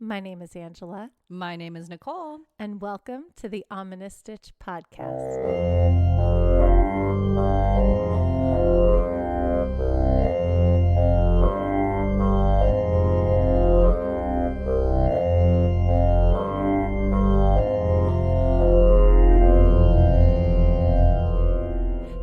My name is Angela. My name is Nicole. And welcome to the Ominous Stitch podcast.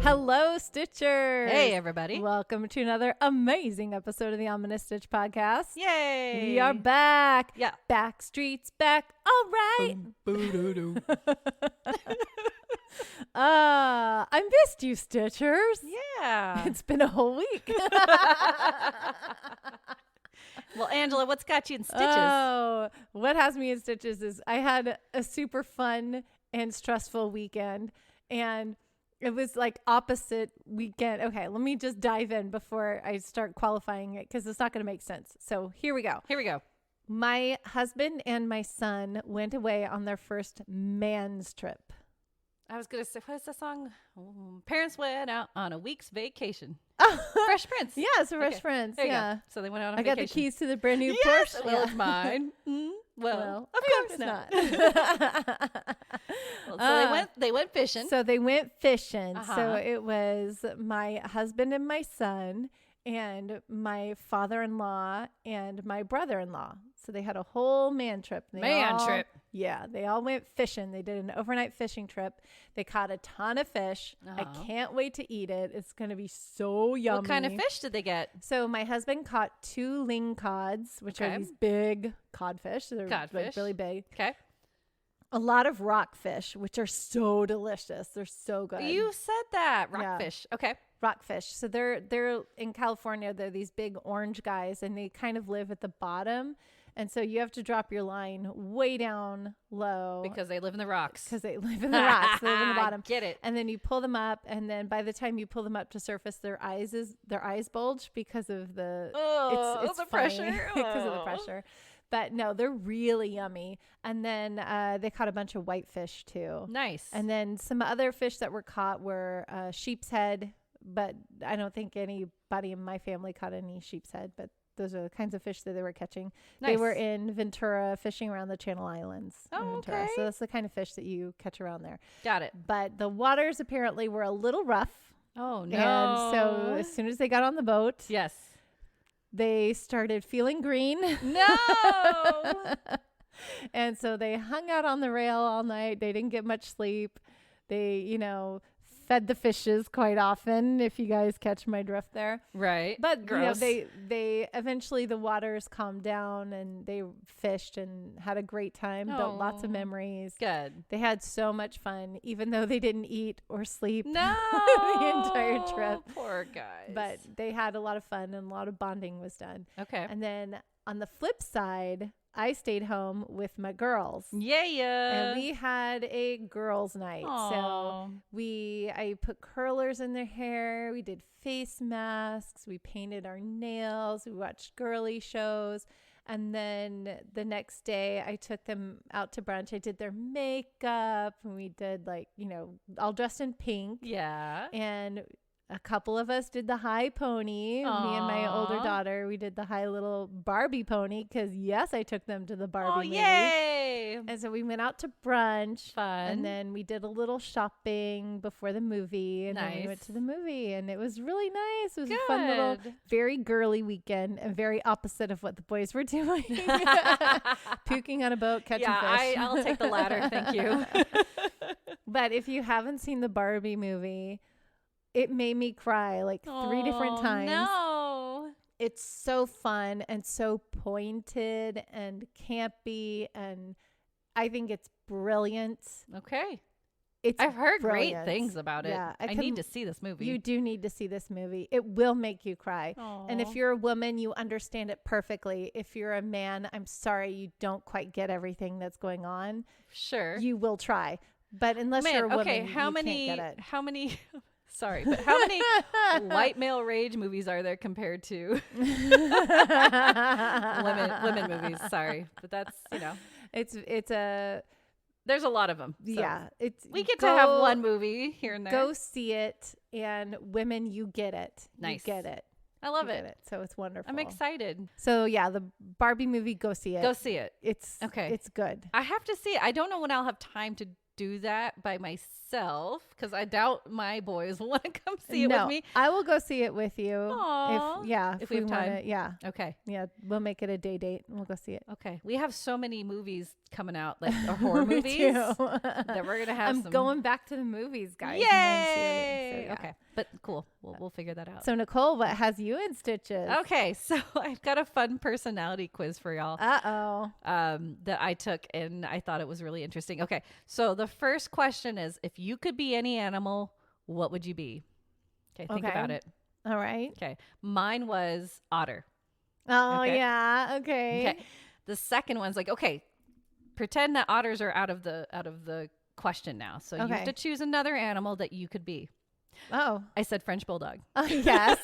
Hello, Stitchers. Hey, everybody. Welcome to another amazing episode of the Ominous Stitch podcast. Yay. We are back. Yeah. Backstreet's back. All right. I missed you, Stitchers. Yeah. It's been a whole week. Well, Angela, what's got you in stitches? Oh, what has me in stitches is I had a super fun and stressful weekend, and it was like opposite weekend. Okay, let me just dive in before I start qualifying it because it's not going to make sense. So here we go. My husband and my son went away on their first man's trip. I was going to say, what is the song? Parents went out on a week's vacation. Oh. Fresh Prince. Yeah, it's a Fresh Prince. There you Yeah. go. So they went out on I vacation. got the keys to the brand new Yes, Porsche. well, it's mine. Well, of course not. Well, so they went fishing. So they went fishing. Uh-huh. So it was my husband and my son and my father-in-law and my brother-in-law. So they had a whole man trip. Trip. Yeah, they all went fishing. They did an overnight fishing trip. They caught a ton of fish. I can't wait to eat it. It's going to be so yummy. What kind of fish did they get? So my husband caught 2 lingcods, which are these big codfish. They're like really big. Okay. A lot of rockfish, which are so delicious. They're so good. You said that. Rockfish. Yeah. Okay. Rockfish. So they're in California. They're these big orange guys, and they kind of live at the bottom. And so you have to drop your line way down low. Because they live in the rocks. Because they live in the rocks. They live in the bottom. Get it. And then you pull them up, and then by the time you pull them up to surface, their eyes bulge because of the it's the funny pressure. because of the pressure. But no, they're really yummy. And then they caught a bunch of whitefish too. Nice. And then some other fish that were caught were sheep's head, but I don't think anybody in my family caught any sheep's head, but those are the kinds of fish that they were catching. Nice. They were in Ventura fishing around the Channel Islands. Oh, Ventura. okay. So that's the kind of fish that you catch around there. Got it. But the waters apparently were a little rough. Oh, no. And so as soon as they got on the boat, yes, they started feeling green. No. And so they hung out on the rail all night. They didn't get much sleep. They, fed the fishes quite often, if you guys catch my drift there. Right. But gross. They eventually the waters calmed down and they fished and had a great time, built lots of memories. Good. They had so much fun, even though they didn't eat or sleep No. the entire trip. Poor guys. But they had a lot of fun and a lot of bonding was done. Okay. And then on the flip side, I stayed home with my girls. Yeah. And we had a girls' night. Aww. So I put curlers in their hair. We did face masks. We painted our nails. We watched girly shows. And then the next day I took them out to brunch. I did their makeup and we did all dressed in pink. Yeah. And a couple of us did the high pony. Aww. Me and my older daughter, we did the high little Barbie pony because, yes, I took them to the Barbie movie. Yay! And so we went out to brunch. Fun. And then we did a little shopping before the movie. And then we went to the movie. And it was really nice. It was a fun little, very girly weekend and very opposite of what the boys were doing. Puking on a boat, catching fish. I'll take the latter. Thank you. But if you haven't seen the Barbie movie, it made me cry like 3 different times. No. It's so fun and so pointed and campy, and I think it's brilliant. Okay. I've heard great things about it. Yeah, I need to see this movie. You do need to see this movie. It will make you cry. Aww. And if you're a woman, you understand it perfectly. If you're a man, I'm sorry you don't quite get everything that's going on. Sure. You will try. But unless you're a woman, okay, you can't get it. How many but how many white male rage movies are there compared to women movies? Sorry, but that's there's a lot of them. So yeah, we get to have one movie here and there. Go see it, and women, you get it. Nice. You get it. I love You get it. So it's wonderful. I'm excited. So yeah, the Barbie movie, go see it. Go see it. It's Okay. It's good. I have to see it. I don't know when I'll have time to do that by myself because I doubt my boys will want to come see it with me. I will go see it with you. Aw, if we have time. Yeah. Okay. Yeah. We'll make it a day date and we'll go see it. Okay. We have so many movies coming out, like horror Me movies, too. that we're gonna have. I'm going back to the movies, guys. Yay! So, yeah. Okay, but cool. We'll figure that out. So Nicole, what has you in stitches? Okay, so I've got a fun personality quiz for y'all. That I took and I thought it was really interesting. Okay, so the first question is, if you could be any animal, what would you be? Okay, think about it. All right. Okay, mine was otter. Oh Okay. yeah. Okay. The second one's like, okay, pretend that otters are out of the question now. So you have to choose another animal that you could be. Oh. I said French bulldog. Yes.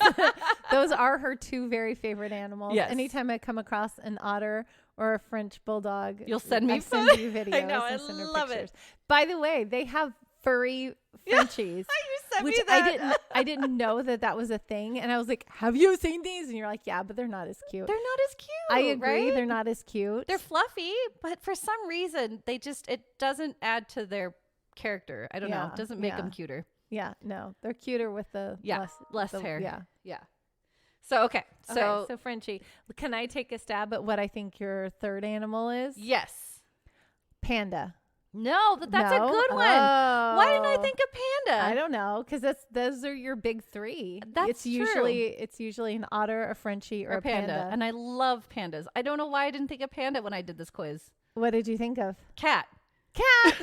Those are her two very favorite animals. Yes. Anytime I come across an otter or a French bulldog, You'll send me I send you videos. I know, and I send her love pictures. it. By the way, they have furry Frenchies. You sent Which me that. I didn't know that was a thing, and I was like, "Have you seen these?" And you're like, "Yeah, but they're not as cute." They're not as cute. I agree, right? they're not as cute. They're fluffy, but for some reason it doesn't add to their character. I don't know. It doesn't make them cuter. Yeah, no, they're cuter with the less the, hair. Yeah. So okay. So Frenchie, can I take a stab at what I think your third animal is? yes. Panda. No, but that's a No? good one. Why didn't I think of panda? I don't know, because those are your big three. That's it's usually an otter, a Frenchie, or a panda. And I love pandas. I don't know why I didn't think of panda when I did this quiz. What did you think of? Cat. Cat.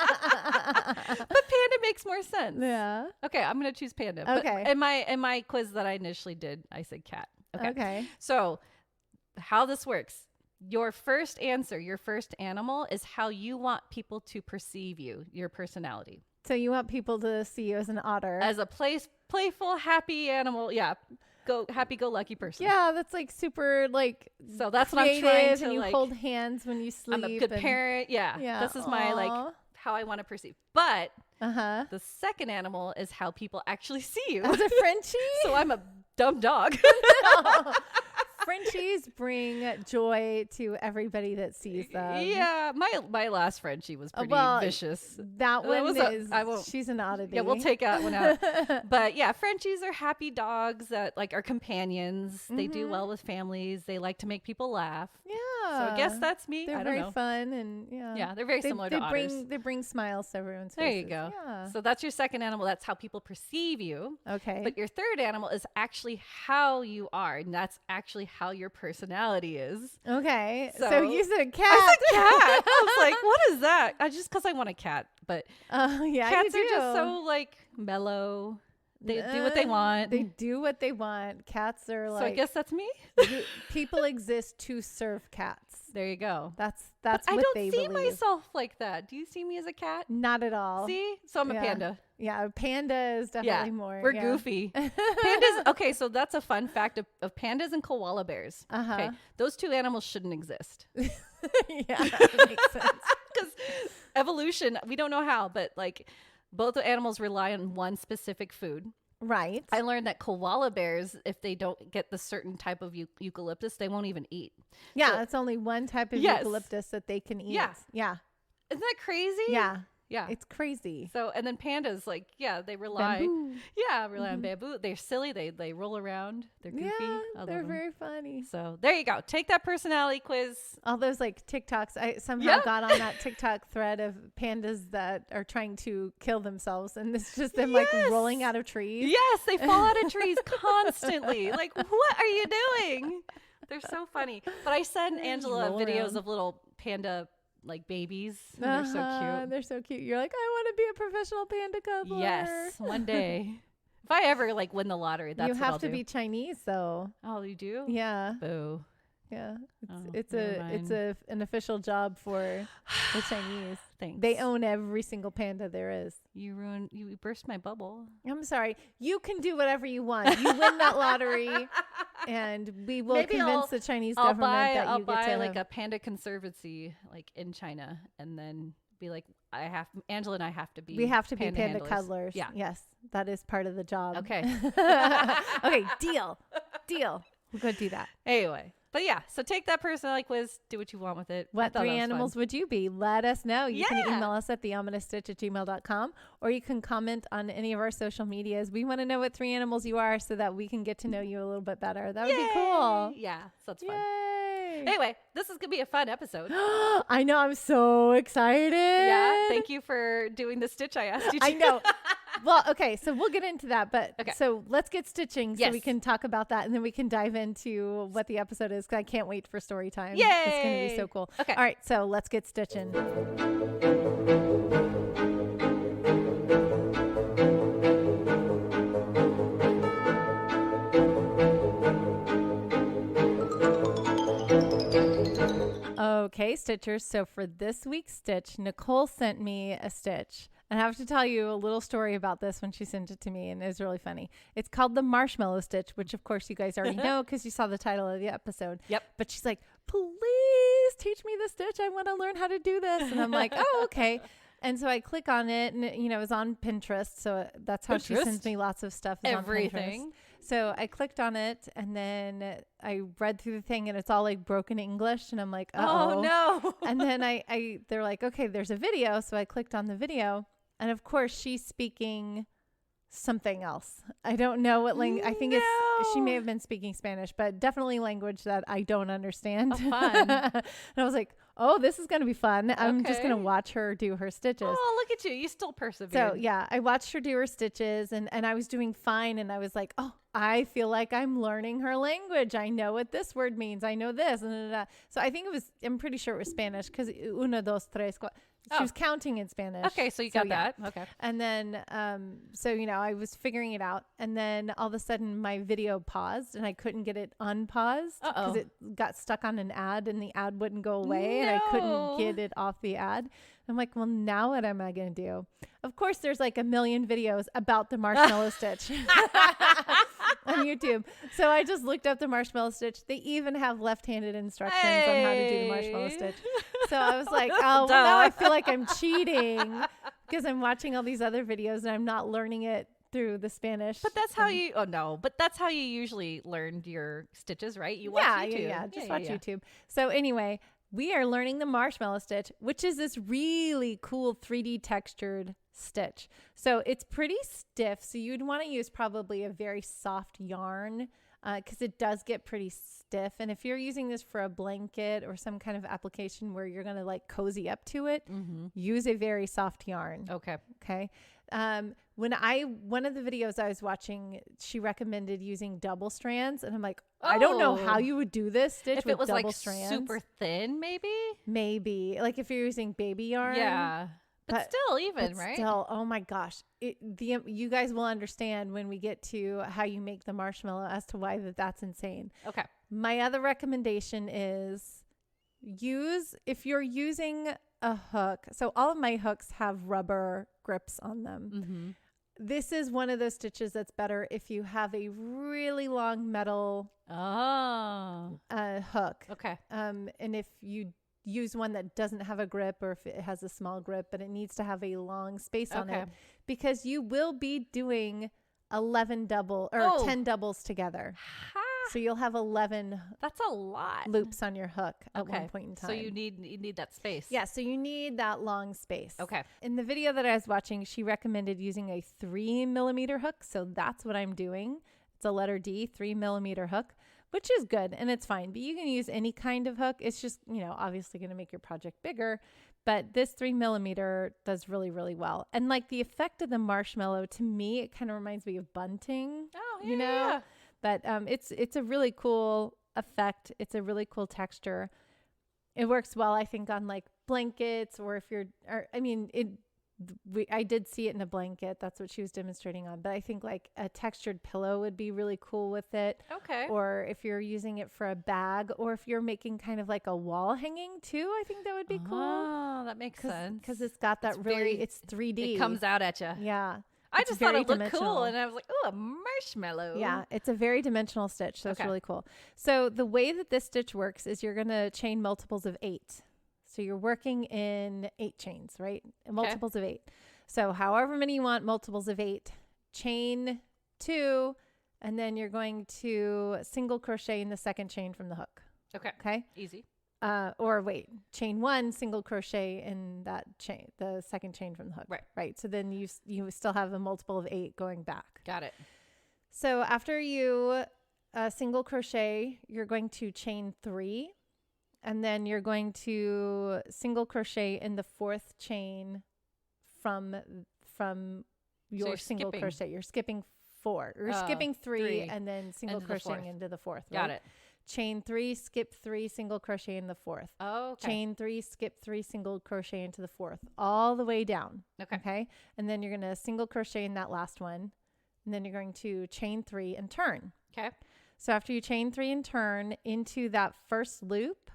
But panda makes more sense. Yeah. Okay, I'm gonna choose panda. But Okay. in my quiz that I initially did, I said cat. Okay. So how this works. Your first answer, your first animal is how you want people to perceive you, your personality. So you want people to see you as an otter. As a playful, happy animal. Yeah. Happy-go-lucky person. Yeah, that's like super like So that's what I'm creative, trying to and you like. hold hands when you sleep. I'm a good parent. Yeah. Yeah. This is my like Aw. how I want to perceive. But Uh-huh. the second animal is how people actually see you. As a Frenchie? So I'm a dumb dog. No. Frenchies bring joy to everybody that sees them. Yeah, my last Frenchie was pretty vicious. That one is, I won't. she's an oddity. Yeah, we'll take that one out. But yeah, Frenchies are happy dogs that like are companions. They do well with families. They like to make people laugh. Yeah. So I guess that's me. They're I don't very know. fun and Yeah, they're very similar to otters. They bring smiles to everyone's There faces. you go. Yeah. So that's your second animal. That's how people perceive you. Okay. But your third animal is actually how you are, and that's actually how your personality is. Okay. So So- you said cat. I said cat. I was like, what is that? Just because I want a cat. But Yeah, cats you are just do. so like mellow. They do what they want. They do what they want. Cats are like So I guess that's me. people exist to serve cats. There you go. That's But I what don't they see believe. myself like that. Do you see me as a cat? Not at all. See? So I'm a Yeah. panda. Yeah, a panda is definitely more. We're yeah. goofy. Pandas. Okay, so that's a fun fact of pandas and koala bears. Uh-huh. Okay, those two animals shouldn't exist Yeah, that makes sense. because evolution. We don't know how, but like both the animals rely on one specific food. Right. I learned that koala bears, if they don't get the certain type of eucalyptus, they won't even eat. Yeah, So- it's only one type of Yes. eucalyptus that they can eat. Yeah. Yeah. Isn't that crazy? Yeah. Yeah. It's crazy. So, and then pandas, like, yeah, they rely. Bamboo. Yeah, rely on bamboo. They're silly. They roll around. They're goofy. Yeah, I love they're 'em. very funny. So there you go. Take that personality quiz. All those like TikToks. I somehow Yeah. got on that TikTok thread of pandas that are trying to kill themselves, and it's just them like Yes. rolling out of trees. Yes, they fall out of trees constantly. Like, what are you doing? They're so funny. But I sent Angela roll videos around. of little panda like babies. And they're so cute. They're so cute. You're like, I want to be a professional panda cuddler. Yes, one day. If I ever like win the lottery, that's you what have I'll to do. be Chinese though. Oh, you do? Yeah. Boo. Yeah. Oh, It's never an official job for the Chinese. Thanks. They own every single panda there is. You burst my bubble. I'm sorry. You can do whatever you want. You win that lottery, and we will Maybe convince the Chinese I'll government buy that you get to like have. a panda conservancy like in China, and then be like, Angela and I have to be. We have to be panda handlers. cuddlers. Yeah. Yes, that is part of the job. Okay. Okay, deal. We'll go do that. Anyway. But yeah, so take that personality quiz, do what you want with it. What 3 animals would you be? Let us know. You can email us at theominaustitch@gmail.com, or you can comment on any of our social medias. We want to know what 3 animals you are so that we can get to know you a little bit better. That would be cool. Yeah, so that's fun. Yay. Anyway, this is going to be a fun episode. I know. I'm so excited. Yeah, thank you for doing the stitch I asked you to. I know. Well, okay, so we'll get into that, but okay. So let's get stitching so we can talk about that, and then we can dive into what the episode is, because I can't wait for story time. Yay! It's going to be so cool. Okay. All right, so let's get stitching. Okay, Stitchers. So for this week's stitch, Nicole sent me a stitch. And I have to tell you a little story about this when she sent it to me, and it was really funny. It's called the Marshmallow Stitch, which of course you guys already know because you saw the title of the episode. Yep. But she's like, please teach me the stitch. I want to learn how to do this. And I'm like, oh, okay. And so I click on it, and it was on Pinterest. So that's how she sends me lots of stuff. Everything. On Pinterest. So I clicked on it, and then I read through the thing, and it's all like broken English, and I'm like, oh no. And then they're like, okay, there's a video. So I clicked on the video, and of course she's speaking something else. I don't know what language. I think she may have been speaking Spanish, but definitely language that I don't understand. Oh, fun. And I was like, oh, this is going to be fun. I'm just going to watch her do her stitches. Oh, look at you. You still persevered. So yeah, I watched her do her stitches, and I was doing fine. And I was like, oh, I feel like I'm learning her language. I know what this word means. I know this. So I think I'm pretty sure it was Spanish, because uno, dos, tres, cuatro. She was counting in Spanish. Okay, so you got that. Okay. And then, I was figuring it out. And then all of a sudden my video paused, and I couldn't get it unpaused because it got stuck on an ad, and the ad wouldn't go away, and I couldn't get it off the ad. I'm like, well, now what am I going to do? Of course, there's like a million videos about the marshmallow stitch on YouTube. So I just looked up the marshmallow stitch. They even have left-handed instructions on how to do the marshmallow stitch. So I was like, oh, well, now I feel like I'm cheating because I'm watching all these other videos and I'm not learning it through the Spanish. But that's how that's how you usually learned your stitches, right? You watch YouTube. Yeah, just watch YouTube. So anyway, we are learning the marshmallow stitch, which is this really cool 3D textured stitch. So it's pretty stiff. So you'd want to use probably a very soft yarn because it does get pretty stiff. And if you're using this for a blanket or some kind of application where you're going to like cozy up to it, use a very soft yarn. Okay. One of the videos I was watching, she recommended using double strands, and I'm like, I don't know how you would do this stitch with double strands. Super thin, maybe like if you're using baby yarn. Yeah. But still, even, right? Still, oh my gosh. You guys will understand when we get to how you make the marshmallow as to why that's insane. Okay. My other recommendation is if you're using a hook. So all of my hooks have rubber grips on them. Mm-hmm. This is one of those stitches that's better if you have a really long metal hook. Okay. And if you use one that doesn't have a grip, or if it has a small grip, but it needs to have a long space on it, because you will be doing 10 doubles together. So you'll have 11. That's a lot. Loops on your hook at one point in time. So you need that space. Yeah. So you need that long space. Okay. In the video that I was watching, she recommended using a 3mm hook. So that's what I'm doing. It's a letter D, 3mm hook, which is good and it's fine. But you can use any kind of hook. It's just, obviously going to make your project bigger. But this 3mm does really, really well. And like the effect of the marshmallow, to me, it kind of reminds me of bunting. Oh, yeah. Yeah. But it's a really cool effect. It's a really cool texture. It works well, I think, on like blankets, or I did see it in a blanket. That's what she was demonstrating on. But I think like a textured pillow would be really cool with it. Okay. Or if you're using it for a bag, or if you're making kind of like a wall hanging too, I think that would be cool. Oh, that makes sense. Because it's got that it's 3D. It comes out at you. Yeah. I just thought it looked cool, and I was like, oh, a marshmallow. Yeah, it's a very dimensional stitch, so it's really cool. So the way that this stitch works is you're going to chain multiples of 8. So you're working in 8 chains, right? Multiples of 8. So however many you want, multiples of 8, chain 2, and then you're going to single crochet in the second chain from the hook. Okay. Easy. Or wait, chain 1, single crochet in that chain, the second chain from the hook. Right. So then you still have a multiple of 8 going back. Got it. So after you single crochet, you're going to chain 3, and then you're going to single crochet in the 4th chain from your single crochet. You're skipping 4. You're skipping 3 and then single crocheting into the 4th. Right? Got it. Chain 3, skip 3, single crochet in the 4th. Oh, okay. Chain 3, skip 3, single crochet into the 4th, all the way down. Okay. And then you're going to single crochet in that last one. And then you're going to chain 3 and turn. Okay. So after you chain 3 and turn into that first loop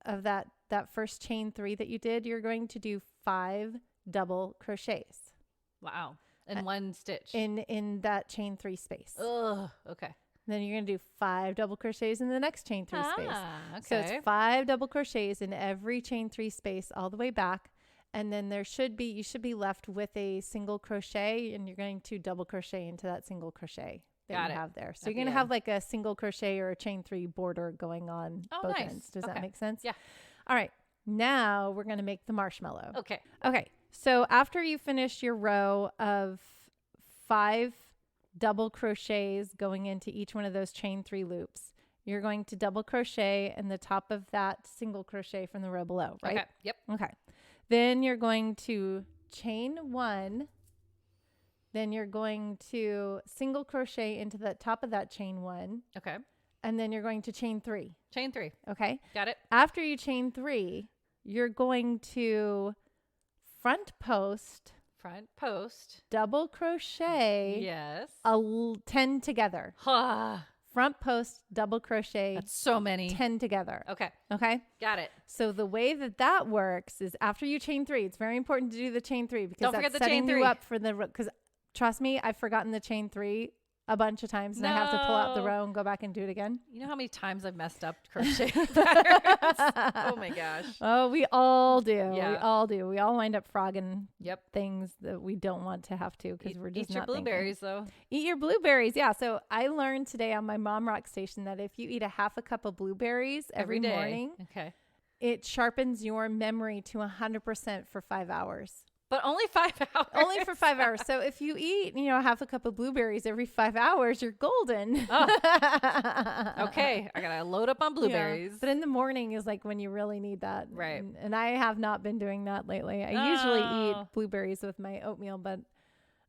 of that first chain 3 that you did, you're going to do 5 double crochets. Wow. In one stitch. In that chain 3 space. Ugh. Okay. Then you're going to do 5 double crochets in the next chain 3 space. Okay. So it's 5 double crochets in every chain 3 space all the way back. And then you should be left with a single crochet, and you're going to double crochet into that single crochet that you have there. So you're going to have like a single crochet or a chain 3 border going on both ends. Does that make sense? Yeah. All right. Now we're going to make the marshmallow. Okay. So after you finish your row of 5 double crochets going into each one of those chain 3 loops, you're going to double crochet in the top of that single crochet from the row below, right? Okay. Yep. Okay. Then you're going to chain 1. Then you're going to single crochet into the top of that chain 1. Okay. And then you're going to chain 3. Chain 3. Okay. Got it. After you chain 3, you're going to front post, double crochet. Yes. 10 together. Front post, double crochet. That's so many. 10 together. Okay. Got it. So the way that works is after you chain 3, it's very important to do the chain 3 because don't forget that's the setting chain 3. you up for because trust me, I've forgotten the chain 3 a bunch of times and I have to pull out the row and go back and do it again. You know how many times I've messed up crochet patterns? Oh my gosh. Oh, we all do. Yeah. We all do. We all wind up frogging Yep. things that we don't want to have to because we're just eat your not blueberries thinking. though. Eat your blueberries. Yeah. So I learned today on my Mom Rock station that if you eat a half a cup of blueberries every day. morning, Okay. it sharpens your memory to 100% for 5 hours. But only 5 hours. Only for 5 hours. So if you eat, half a cup of blueberries every 5 hours, you're golden. Oh. Okay. I got to load up on blueberries. Yeah. But in the morning is like when you really need that. Right. And I have not been doing that lately. I usually eat blueberries with my oatmeal, but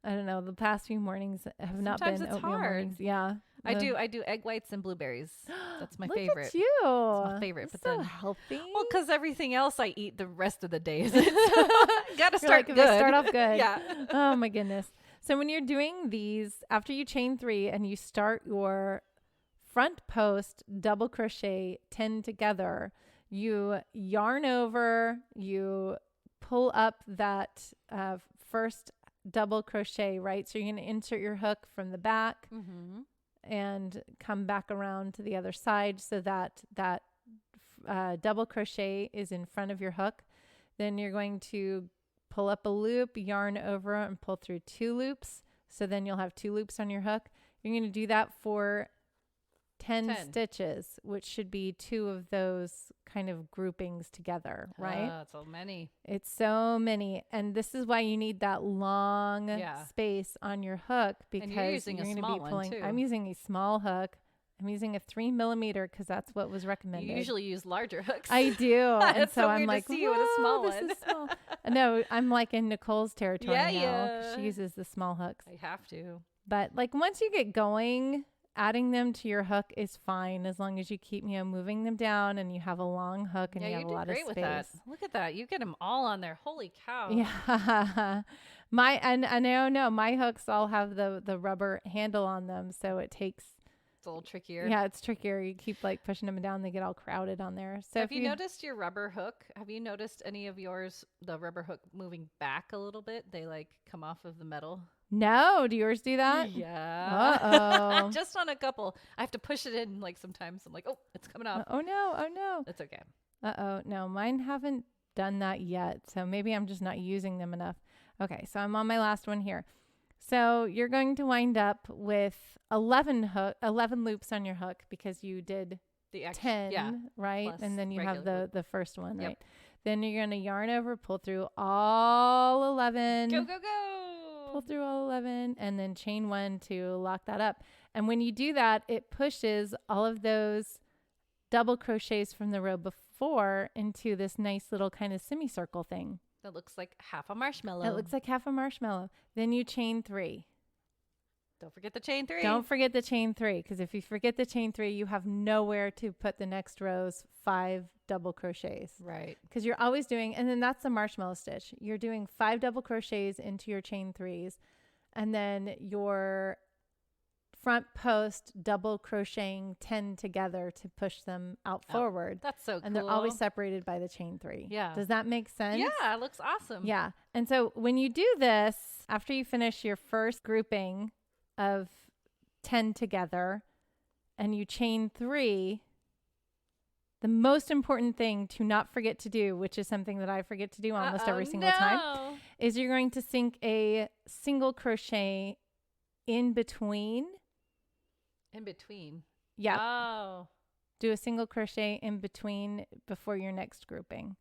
I don't know. The past few mornings have not been it's oatmeal hard. mornings. Yeah. I do egg whites and blueberries. That's my Look favorite. at you. It's my favorite. You're But so then healthy. Well, because everything else I eat the rest of the days. Got to start good. Start off good. Yeah. Oh my goodness. So when you're doing these, after you chain 3 and you start your front post double crochet 10 together, you yarn over, you pull up that first double crochet, right? So you're going to insert your hook from the back and come back around to the other side so that double crochet is in front of your hook. Then you're going to pull up a loop, yarn over and pull through 2 loops. So then you'll have 2 loops on your hook. You're going to do that for 10 stitches, which should be 2 of those kind of groupings together, right? That's so many. It's so many. And this is why you need that long space on your hook because and you're using a small one too. I'm using a small hook. I'm using a 3 millimeter because that's what was recommended. You usually use larger hooks. I do. And so I'm like, to see you with a small this one. is small. No, I'm like in Nicole's territory now. Yeah. She uses the small hooks. I have to. But like once you get going, adding them to your hook is fine as long as you keep, moving them down and you have a long hook and you have a lot of space. With that. Look at that. You get them all on there. Holy cow. Yeah. I know my hooks all have the rubber handle on them. So it's a little trickier. Yeah, it's trickier. You keep like pushing them down. They get all crowded on there. So have you noticed your rubber hook? Have you noticed any of yours, the rubber hook moving back a little bit? They like come off of the metal. No, do yours do that? Yeah. Uh-oh. Just on a couple. I have to push it in like sometimes. I'm like, oh, it's coming off. Oh no. It's okay. Uh-oh. No, mine haven't done that yet. So maybe I'm just not using them enough. Okay, so I'm on my last one here. So you're going to wind up with 11 loops on your hook because you did the 10, right? Plus and then you have the first one, Yep. right? Then you're going to yarn over, pull through all 11. Go, go, go. Pull through all 11 and then chain 1 to lock that up. And when you do that, it pushes all of those double crochets from the row before into this nice little kind of semicircle thing. That looks like half a marshmallow. It looks like half a marshmallow. Then you chain 3. Don't forget the chain 3. Don't forget the chain 3, because if you forget the chain 3, you have nowhere to put the next row's 5 double crochets. Right. Because you're always doing, and then that's the marshmallow stitch. You're doing 5 double crochets into your chain 3s, and then your front post double crocheting 10 together to push them out forward. That's so cool. And they're always separated by the chain 3. Yeah. Does that make sense? Yeah, it looks awesome. Yeah. And so when you do this, after you finish your first grouping of 10 together and you chain 3, the most important thing to not forget to do, which is something that I forget to do almost every single time, is you're going to sink a single crochet in between. In between. Yeah. Oh. Do a single crochet in between before your next grouping.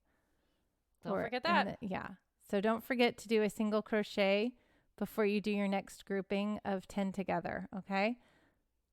Don't forget that. Yeah. So don't forget to do a single crochet before you do your next grouping of 10 together. Okay.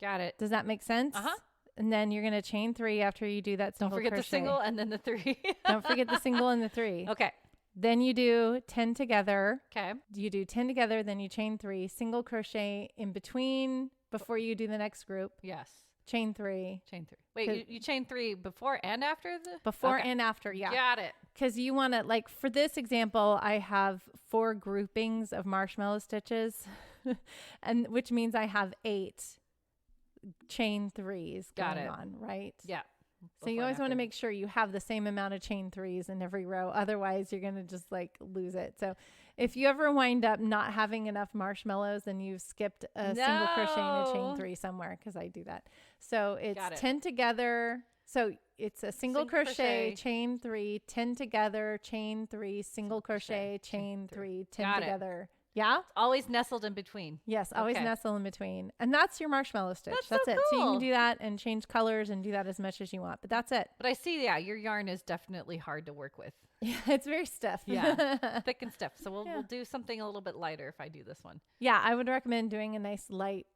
Got it. Does that make sense? Uh-huh. And then you're going to chain 3 after you do that single crochet. Don't forget the single and then the 3. Don't forget the single and the 3. Okay. Then you do 10 together. Okay. You do 10 together, then you chain 3, single crochet in between before you do the next group. Yes. Chain 3. Chain 3. Wait, you chain 3 before and after the? Before and after, yeah. Got it. Because you want to, like, for this example, I have 4 groupings of marshmallow stitches, and which means I have 8 chain 3s going on, right? Yeah. So you always want to make sure you have the same amount of chain 3s in every row. Otherwise, you're going to just like lose it. So if you ever wind up not having enough marshmallows, then you've skipped a single crochet and a chain 3 somewhere, because I do that. So it's 10 together. So it's a single crochet, chain 3, 10 together, chain 3, single crochet, chain 3, 10 together. Yeah? Always nestled in between. Yes, always nestle in between. And that's your marshmallow stitch. That's so it. cool. So you can do that and change colors and do that as much as you want. But that's it. But I see, your yarn is definitely hard to work with. Yeah, it's very stiff. Yeah, thick and stiff. So we'll do something a little bit lighter if I do this one. Yeah, I would recommend doing a nice light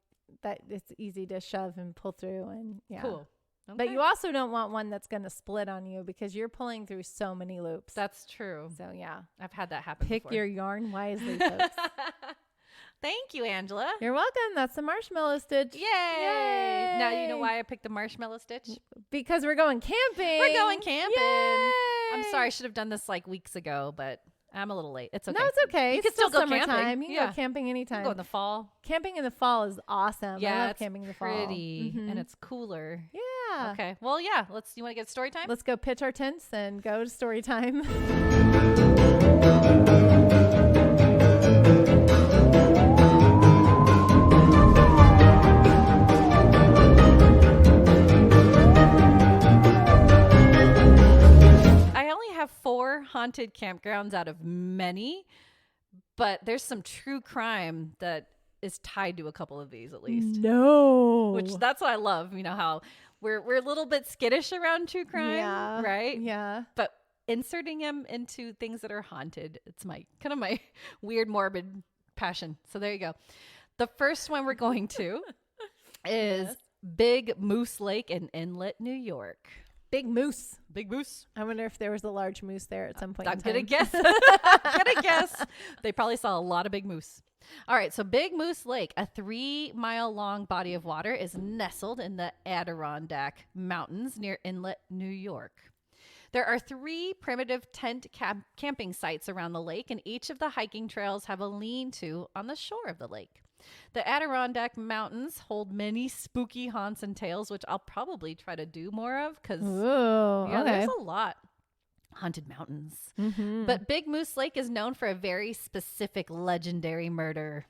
that it's easy to shove and pull through. And yeah. Cool. Okay. But you also don't want one that's going to split on you, because you're pulling through so many loops. That's true. So yeah. I've had that happen Pick before. your yarn wisely, folks. Thank you, Angela. You're welcome. That's the marshmallow stitch. Yay! Now you know why I picked the marshmallow stitch? Because we're going camping. We're going camping. Yay! I'm sorry, I should have done this like weeks ago, but I'm a little late. It's okay. No, it's okay. You can still go summertime. camping. You can go camping anytime. You can go in the fall. Camping in the fall is awesome. Yeah, I love camping in the fall. Pretty, and it's cooler. Yeah. Okay. Well, yeah. You want to get story time? Let's go pitch our tents and go to story time. I only have 4 haunted campgrounds out of many, but there's some true crime that is tied to a couple of these at least. No. Which that's what I love. You know how we're a little bit skittish around true crime, right? Yeah. But inserting them into things that are haunted, it's my kind of my weird morbid passion. So there you go. The first one we're going to is Big Moose Lake in Inlet, New York. Big moose. Big moose. I wonder if there was a large moose there at some point. I'm in time. gonna guess. I'm gonna guess. They probably saw a lot of big moose. All right, so Big Moose Lake, a 3-mile-long body of water, is nestled in the Adirondack Mountains near Inlet, New York. There are 3 primitive tent camping sites around the lake, and each of the hiking trails have a lean-to on the shore of the lake. The Adirondack Mountains hold many spooky haunts and tales, which I'll probably try to do more of because there's a lot. haunted mountains. But Big Moose Lake is known for a very specific legendary murder.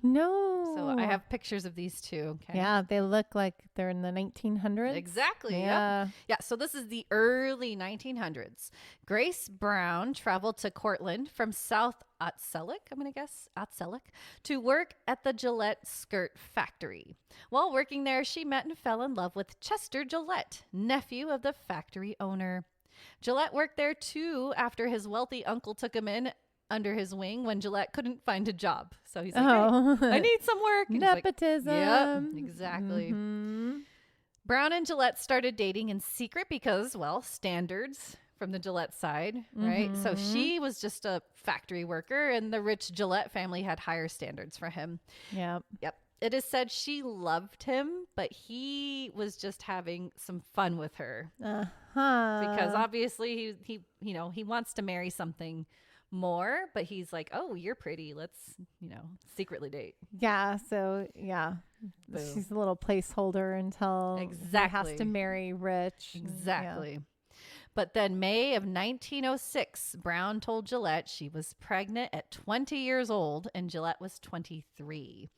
No. So I have pictures of these two. Okay. Yeah, they look like they're in the 1900s. Exactly. Yeah. Yep. Yeah. So this is the early 1900s. Grace Brown traveled to Cortland from South Otselic, I'm going to guess, Otselic, to work at the Gillette skirt factory. While working there, she met and fell in love with Chester Gillette, nephew of the factory owner. Gillette worked there too after his wealthy uncle took him in under his wing when Gillette couldn't find a job. So he's like, hey, I need some work. And Nepotism. Like, yep, exactly. Brown and Gillette started dating in secret because, well, standards from the Gillette side, right? So she was just a factory worker and the rich Gillette family had higher standards for him. Yep. It is said she loved him, but he was just having some fun with her. Because obviously he wants to marry something more, but he's like, oh, you're pretty, let's secretly date. So she's a little placeholder until he has to marry rich. Exactly. But then May of 1906, Brown told Gillette she was pregnant at 20 years old and Gillette was 23.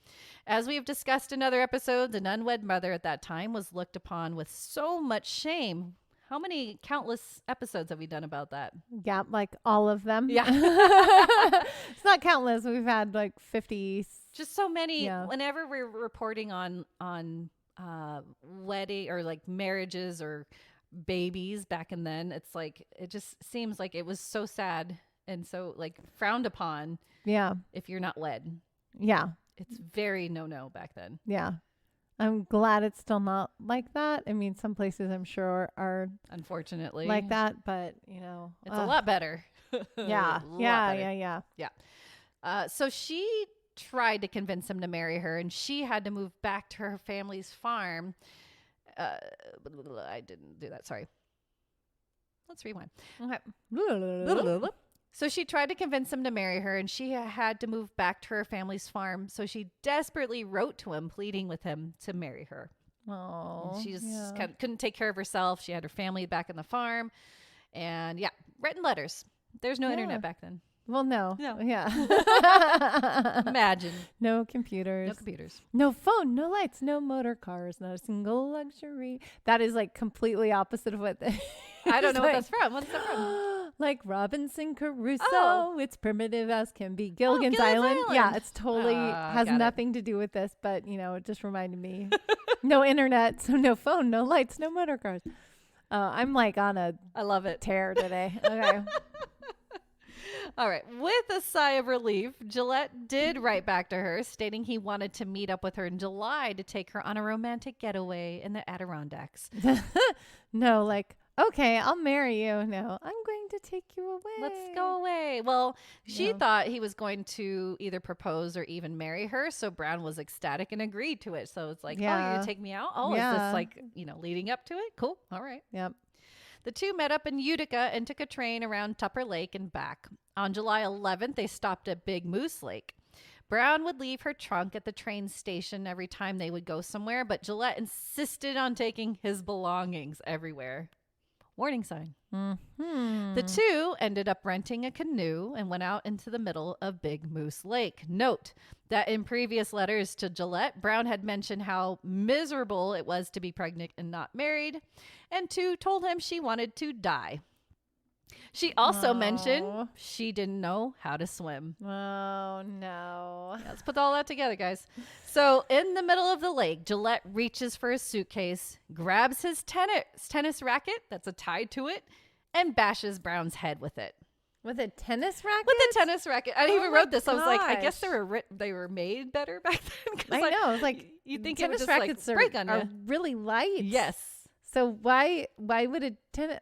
As we have discussed in other episodes, an unwed mother at that time was looked upon with so much shame. How many countless episodes have we done about that? Yeah, like all of them. Yeah. It's not countless. We've had like 50. Just so many. Yeah. Whenever we're reporting on wedding or like marriages or babies back in then, it's like, it just seems like it was so sad and so like frowned upon. Yeah. If you're not wed. Yeah. It's very no back then. Yeah. I'm glad it's still not like that. I mean, some places I'm sure are unfortunately like that, but it's a lot better. Yeah. So she tried to convince him to marry her and she had to move back to her family's farm. I didn't do that. Sorry. Let's rewind. Okay. So she tried to convince him to marry her and she had to move back to her family's farm. So she desperately wrote to him, pleading with him to marry her. Oh, she just couldn't take care of herself. She had her family back in the farm and written letters. There's no internet back then. Well, no. Yeah. Imagine. No computers. No phone, no lights, no motor cars, not a single luxury. That is like completely opposite of what I don't know what that's from. What's that from? Like Robinson Crusoe. It's primitive as can be. Gilligan's Island. Yeah, it's totally has nothing to do with this, but it just reminded me. No internet, so no phone, no lights, no motor cars. I'm like on a I love it tear today. Okay. All right. With a sigh of relief, Gillette did write back to her, stating he wanted to meet up with her in July to take her on a romantic getaway in the Adirondacks. No, like, okay, I'll marry you. No, I'm going to take you away. Let's go away. Well, she thought he was going to either propose or even marry her. So Brown was ecstatic and agreed to it. So it's like, oh, you're going to take me out? Oh, is this like, leading up to it? Cool. All right. Yep. The two met up in Utica and took a train around Tupper Lake and back. On July 11th, they stopped at Big Moose Lake. Brown would leave her trunk at the train station every time they would go somewhere, but Gillette insisted on taking his belongings everywhere. Warning sign. Mm-hmm. The two ended up renting a canoe and went out into the middle of Big Moose Lake. Note that in previous letters to Gillette, Brown had mentioned how miserable it was to be pregnant and not married, and two told him she wanted to die. She also mentioned she didn't know how to swim. Oh, no. Yeah, let's put all that together, guys. So in the middle of the lake, Gillette reaches for his suitcase, grabs his tennis racket that's tied to it, and bashes Brown's head with it. With a tennis racket? With a tennis racket. I even wrote this. I was like, I guess they were made better back then. I know. It's like you think tennis it would just rackets break on you. Are really light. Yes. So why would a tennis...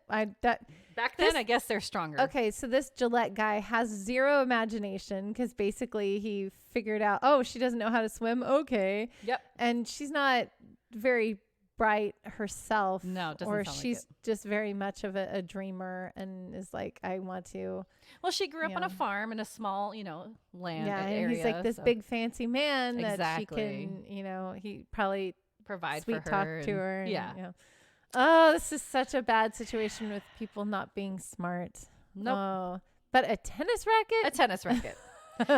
Back then, I guess they're stronger. Okay, so this Gillette guy has zero imagination because basically he figured out, she doesn't know how to swim. Okay. Yep. And she's not very bright herself. No, it doesn't or sound she's like it. Just very much of a dreamer and is like, I want to. Well, she grew up on a farm in a small, land area. And he's like this big fancy man that exactly. she can, he probably provide sweet for talk her to her. Yeah. Oh, this is such a bad situation with people not being smart. Nope. Oh, but a tennis racket? A tennis racket.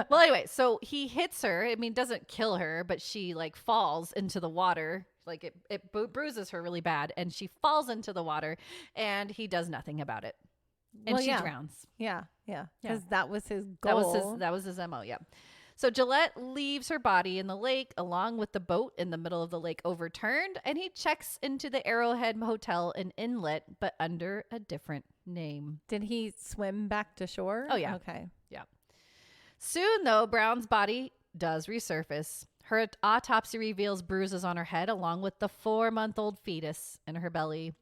Well, anyway, so he hits her. I mean, doesn't kill her, but she like falls into the water. Like it bruises her really bad, and she falls into the water, and he does nothing about it, and she drowns. Yeah, because that was his goal. That was his MO. Yeah. So Gillette leaves her body in the lake along with the boat in the middle of the lake overturned, and he checks into the Arrowhead Hotel in Inlet, but under a different name. Did he swim back to shore? Oh, yeah. Okay. Yeah. Soon, though, Brown's body does resurface. Her autopsy reveals bruises on her head along with the 4-month-old fetus in her belly.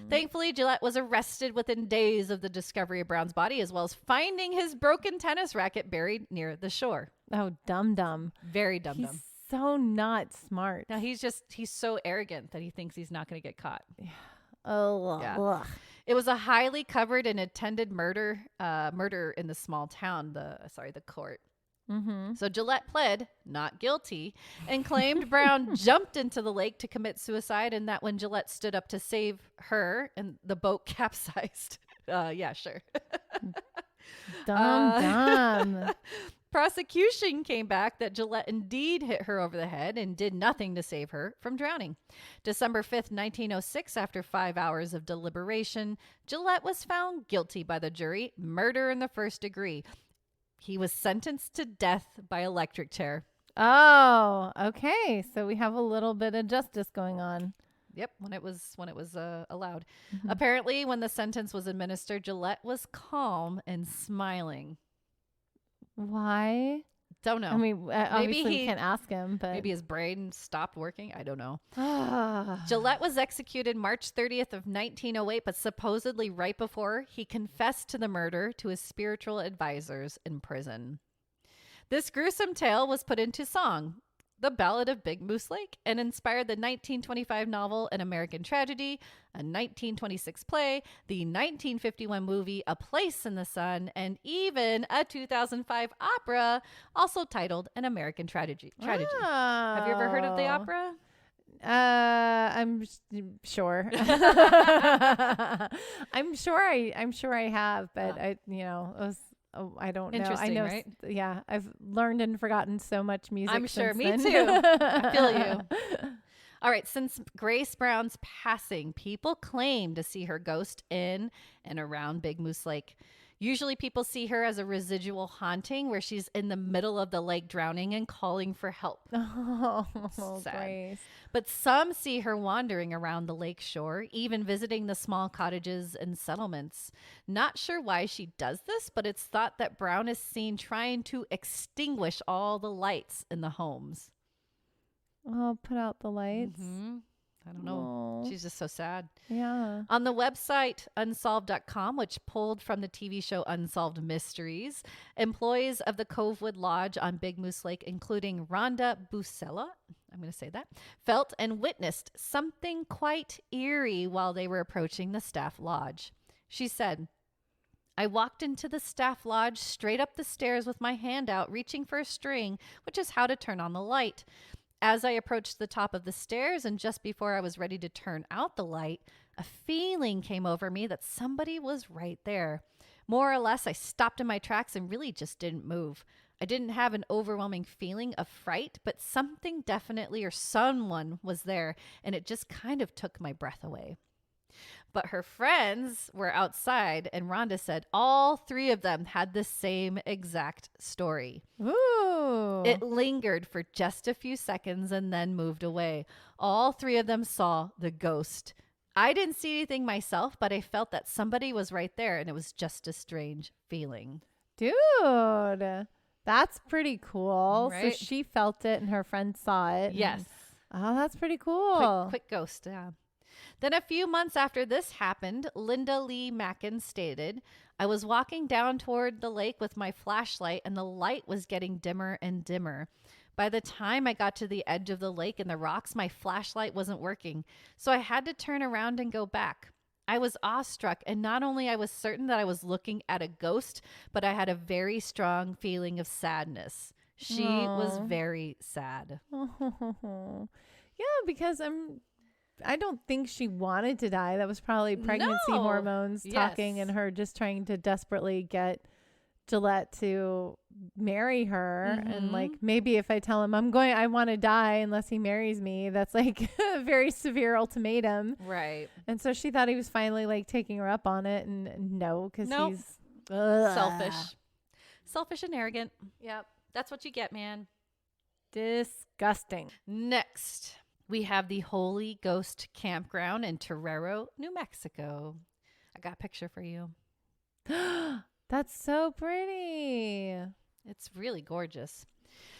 Thankfully, Gillette was arrested within days of the discovery of Brown's body, as well as finding his broken tennis racket buried near the shore. Oh, dum-dum. Very dum-dum. He's so not smart. Now, he's so arrogant that he thinks he's not going to get caught. Yeah. Oh, yeah. Ugh. It was a highly covered and attended murder in the small town, the court. Mm-hmm. So Gillette pled not guilty and claimed Brown jumped into the lake to commit suicide, and that when Gillette stood up to save her and the boat capsized. Yeah, sure. Dumb. Prosecution came back that Gillette indeed hit her over the head and did nothing to save her from drowning. December 5th, 1906, after 5 hours of deliberation, Gillette was found guilty by the jury, murder in the first degree. He was sentenced to death by electric chair. Oh, okay. So we have a little bit of justice going on. Yep, when it was allowed. Mm-hmm. Apparently, when the sentence was administered, Gillette was calm and smiling. Why? Don't know. I mean, obviously you can't ask him, but maybe his brain stopped working. I don't know. Gillette was executed March 30th of 1908, but supposedly right before he confessed to the murder to his spiritual advisors in prison. This gruesome tale was put into song, The Ballad of Big Moose Lake, and inspired the 1925 novel An American Tragedy, a 1926 play, the 1951 movie A Place in the Sun, and even a 2005 opera also titled An American Tragedy. Oh. Have you ever heard of the opera? I'm sure. I'm sure I have, but I don't know. Interesting, I know, right? Yeah, I've learned and forgotten so much music. I'm sure. Me then. too. I feel you. All right. Since Grace Brown's passing, people claim to see her ghost in and around Big Moose Lake. Usually people see her as a residual haunting where she's in the middle of the lake drowning and calling for help. Oh, sad. Grace. But some see her wandering around the lake shore, even visiting the small cottages and settlements. Not sure why she does this, but it's thought that Brown is seen trying to extinguish all the lights in the homes. Oh, put out the lights. Mm-hmm. I don't know. Aww. She's just so sad. Yeah. On the website unsolved.com, which pulled from the TV show Unsolved Mysteries, employees of the Covewood Lodge on Big Moose Lake, including Rhonda Buscella, I'm going to say that, felt and witnessed something quite eerie while they were approaching the staff lodge. She said, I walked into the staff lodge straight up the stairs with my hand out, reaching for a string, which is how to turn on the light. As I approached the top of the stairs and just before I was ready to turn out the light, a feeling came over me that somebody was right there. More or less, I stopped in my tracks and really just didn't move. I didn't have an overwhelming feeling of fright, but something definitely or someone was there, and it just kind of took my breath away. But her friends were outside, and Rhonda said all 3 of them had the same exact story. Ooh. It lingered for just a few seconds and then moved away. All 3 of them saw the ghost. I didn't see anything myself, but I felt that somebody was right there, and it was just a strange feeling. Dude, that's pretty cool. Right? So she felt it and her friend saw it. Yes. Oh, that's pretty cool. Quick ghost, yeah. Then a few months after this happened, Linda Lee Mackin stated, I was walking down toward the lake with my flashlight and the light was getting dimmer and dimmer. By the time I got to the edge of the lake and the rocks, my flashlight wasn't working. So I had to turn around and go back. I was awestruck, and not only I was certain that I was looking at a ghost, but I had a very strong feeling of sadness. She was very sad. Yeah, because I don't think she wanted to die. That was probably pregnancy hormones talking and her just trying to desperately get Gillette to marry her. And like, maybe if I tell him I want to die unless he marries me, that's like a very severe ultimatum. Right. And so she thought he was finally like taking her up on it. And no, because he's selfish and arrogant. Yep. That's what you get, man. Disgusting. Next, we have the Holy Ghost Campground in Torero, New Mexico. I got a picture for you. That's so pretty. It's really gorgeous.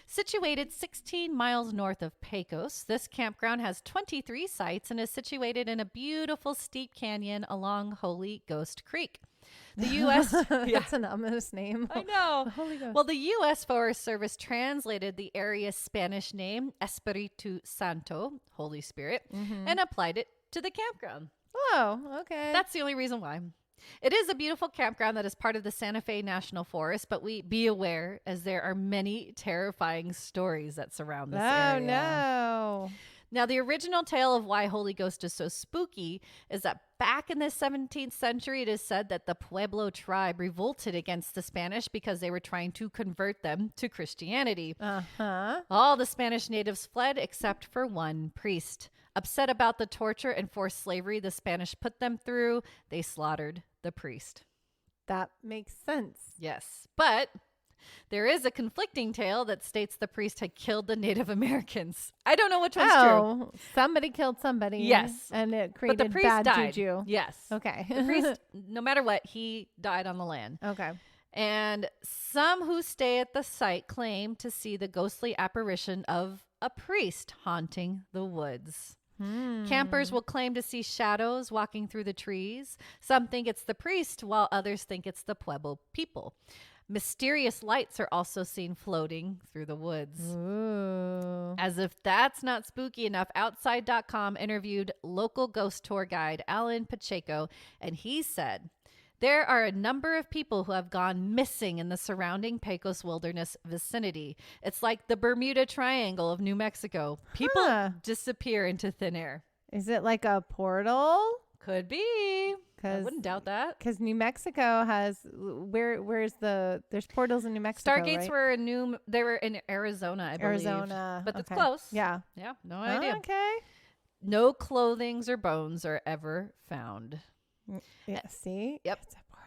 Situated 16 miles north of Pecos, this campground has 23 sites and is situated in a beautiful steep canyon along Holy Ghost Creek. The U.S. That's an ominous name. I know. Holy Ghost. Well, the U.S. Forest Service translated the area's Spanish name, Espiritu Santo, Holy Spirit, and applied it to the campground. Oh, okay. That's the only reason why. It is a beautiful campground that is part of the Santa Fe National Forest, but be aware as there are many terrifying stories that surround this area. Oh, no. Now, the original tale of why Holy Ghost is so spooky is that back in the 17th century, it is said that the Pueblo tribe revolted against the Spanish because they were trying to convert them to Christianity. All the Spanish natives fled except for one priest. Upset about the torture and forced slavery the Spanish put them through, they slaughtered the priest. That makes sense. Yes, but there is a conflicting tale that states the priest had killed the Native Americans. I don't know which one's true. Somebody killed somebody. Yes. And it created but the priest bad died. juju. Yes. Okay. The priest, no matter what, he died on the land. Okay. And some who stay at the site claim to see the ghostly apparition of a priest haunting the woods. Campers will claim to see shadows walking through the trees. Some think it's the priest, while others think it's the Pueblo people. Mysterious lights are also seen floating through the woods. Ooh. As if that's not spooky enough, Outside.com interviewed local ghost tour guide Alan Pacheco, and he said, there are a number of people who have gone missing in the surrounding Pecos wilderness vicinity. It's like the Bermuda Triangle of New Mexico. People disappear into thin air. Is it like a portal? Could be. I wouldn't doubt that. Because New Mexico has there's portals in New Mexico. Stargates right? they were in Arizona, I believe. Arizona. But that's close. Yeah. Yeah. No idea. Okay. No clothings or bones are ever found. Yeah, see? Yep.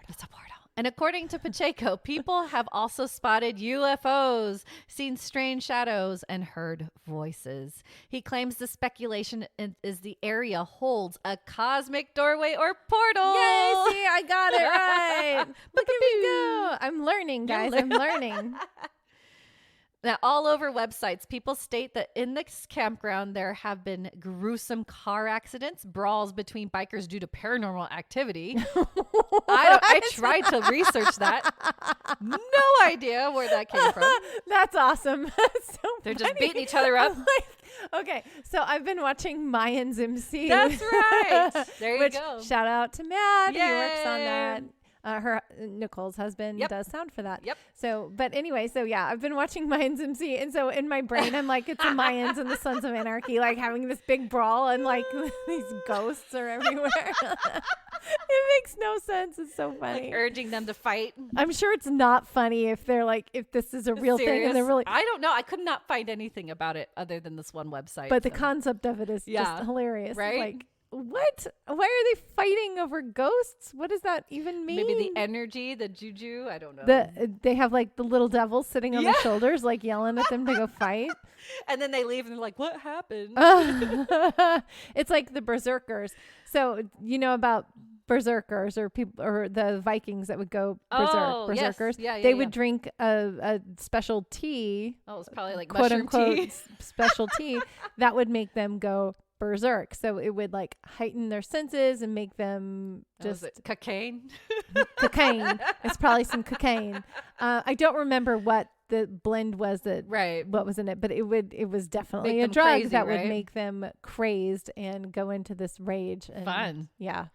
It's a portal. And according to Pacheco, people have also spotted UFOs, seen strange shadows, and heard voices. He claims the speculation is the area holds a cosmic doorway or portal. Yay, see, I got it right. Look at me go. I'm learning, guys. I'm learning. Now, all over websites, people state that in this campground, there have been gruesome car accidents, brawls between bikers due to paranormal activity. I tried to research that. No idea where that came from. That's awesome. That's so They're funny. just beating each other up. Okay, so I've been watching Mayans MC. That's right. There you go. Shout out to Matt. Yay. He works on that. Nicole's husband does sound for that. Yep. So, but anyway, so yeah, I've been watching Mayans MC, and so in my brain, I'm like, it's the Mayans and the Sons of Anarchy, like having this big brawl, and like these ghosts are everywhere. It makes no sense. It's so funny. Like urging them to fight. I'm sure it's not funny if they're like, if this is a real thing and they're really. I don't know. I could not find anything about it other than this one website. But the concept of it is just hilarious. Right? Like, what? Why are they fighting over ghosts? What does that even mean? Maybe the energy, the juju. I don't know. They have like the little devils sitting on their shoulders, like yelling at them to go fight. And then they leave and they're like, what happened? It's like the berserkers. So you know about berserkers or people or the Vikings that would go berserkers. Yes. They would drink a special tea. Oh, it's probably like quote mushroom unquote tea. Special tea that would make them go berserk. So it would like heighten their senses and make them just cocaine. Cocaine. It's probably some cocaine. I don't remember what the blend was what was in it, but it was definitely a drug crazy, that right? would make them crazed and go into this rage. And fun. Yeah.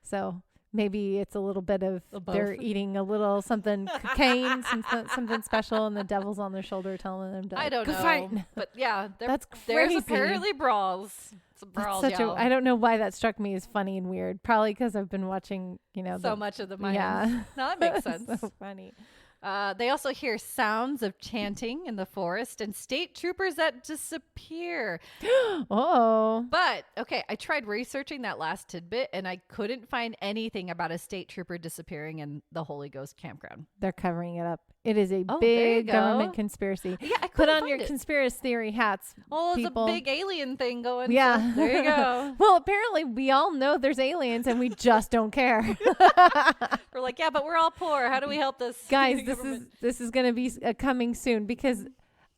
So maybe it's a little bit of they're eating a little something cocaine, something special, and the devil's on their shoulder telling them to I don't know. Fight. But yeah, that's crazy. There's apparently brawls. It's a brawl, I don't know why that struck me as funny and weird. Probably because I've been watching, so much of the Mayans. Yeah. No, that makes sense. So funny. They also hear sounds of chanting in the forest and state troopers that disappear. Oh. But, okay, I tried researching that last tidbit and I couldn't find anything about a state trooper disappearing in the Holy Ghost campground. They're covering it up. It is a big government conspiracy. Yeah, I put on your conspiracy theory hats. Oh, it's a big alien thing going. Yeah. So there you go. Well, apparently we all know there's aliens and we just don't care. We're like, yeah, but we're all poor. How do we help this? Guys, this is going to be coming soon because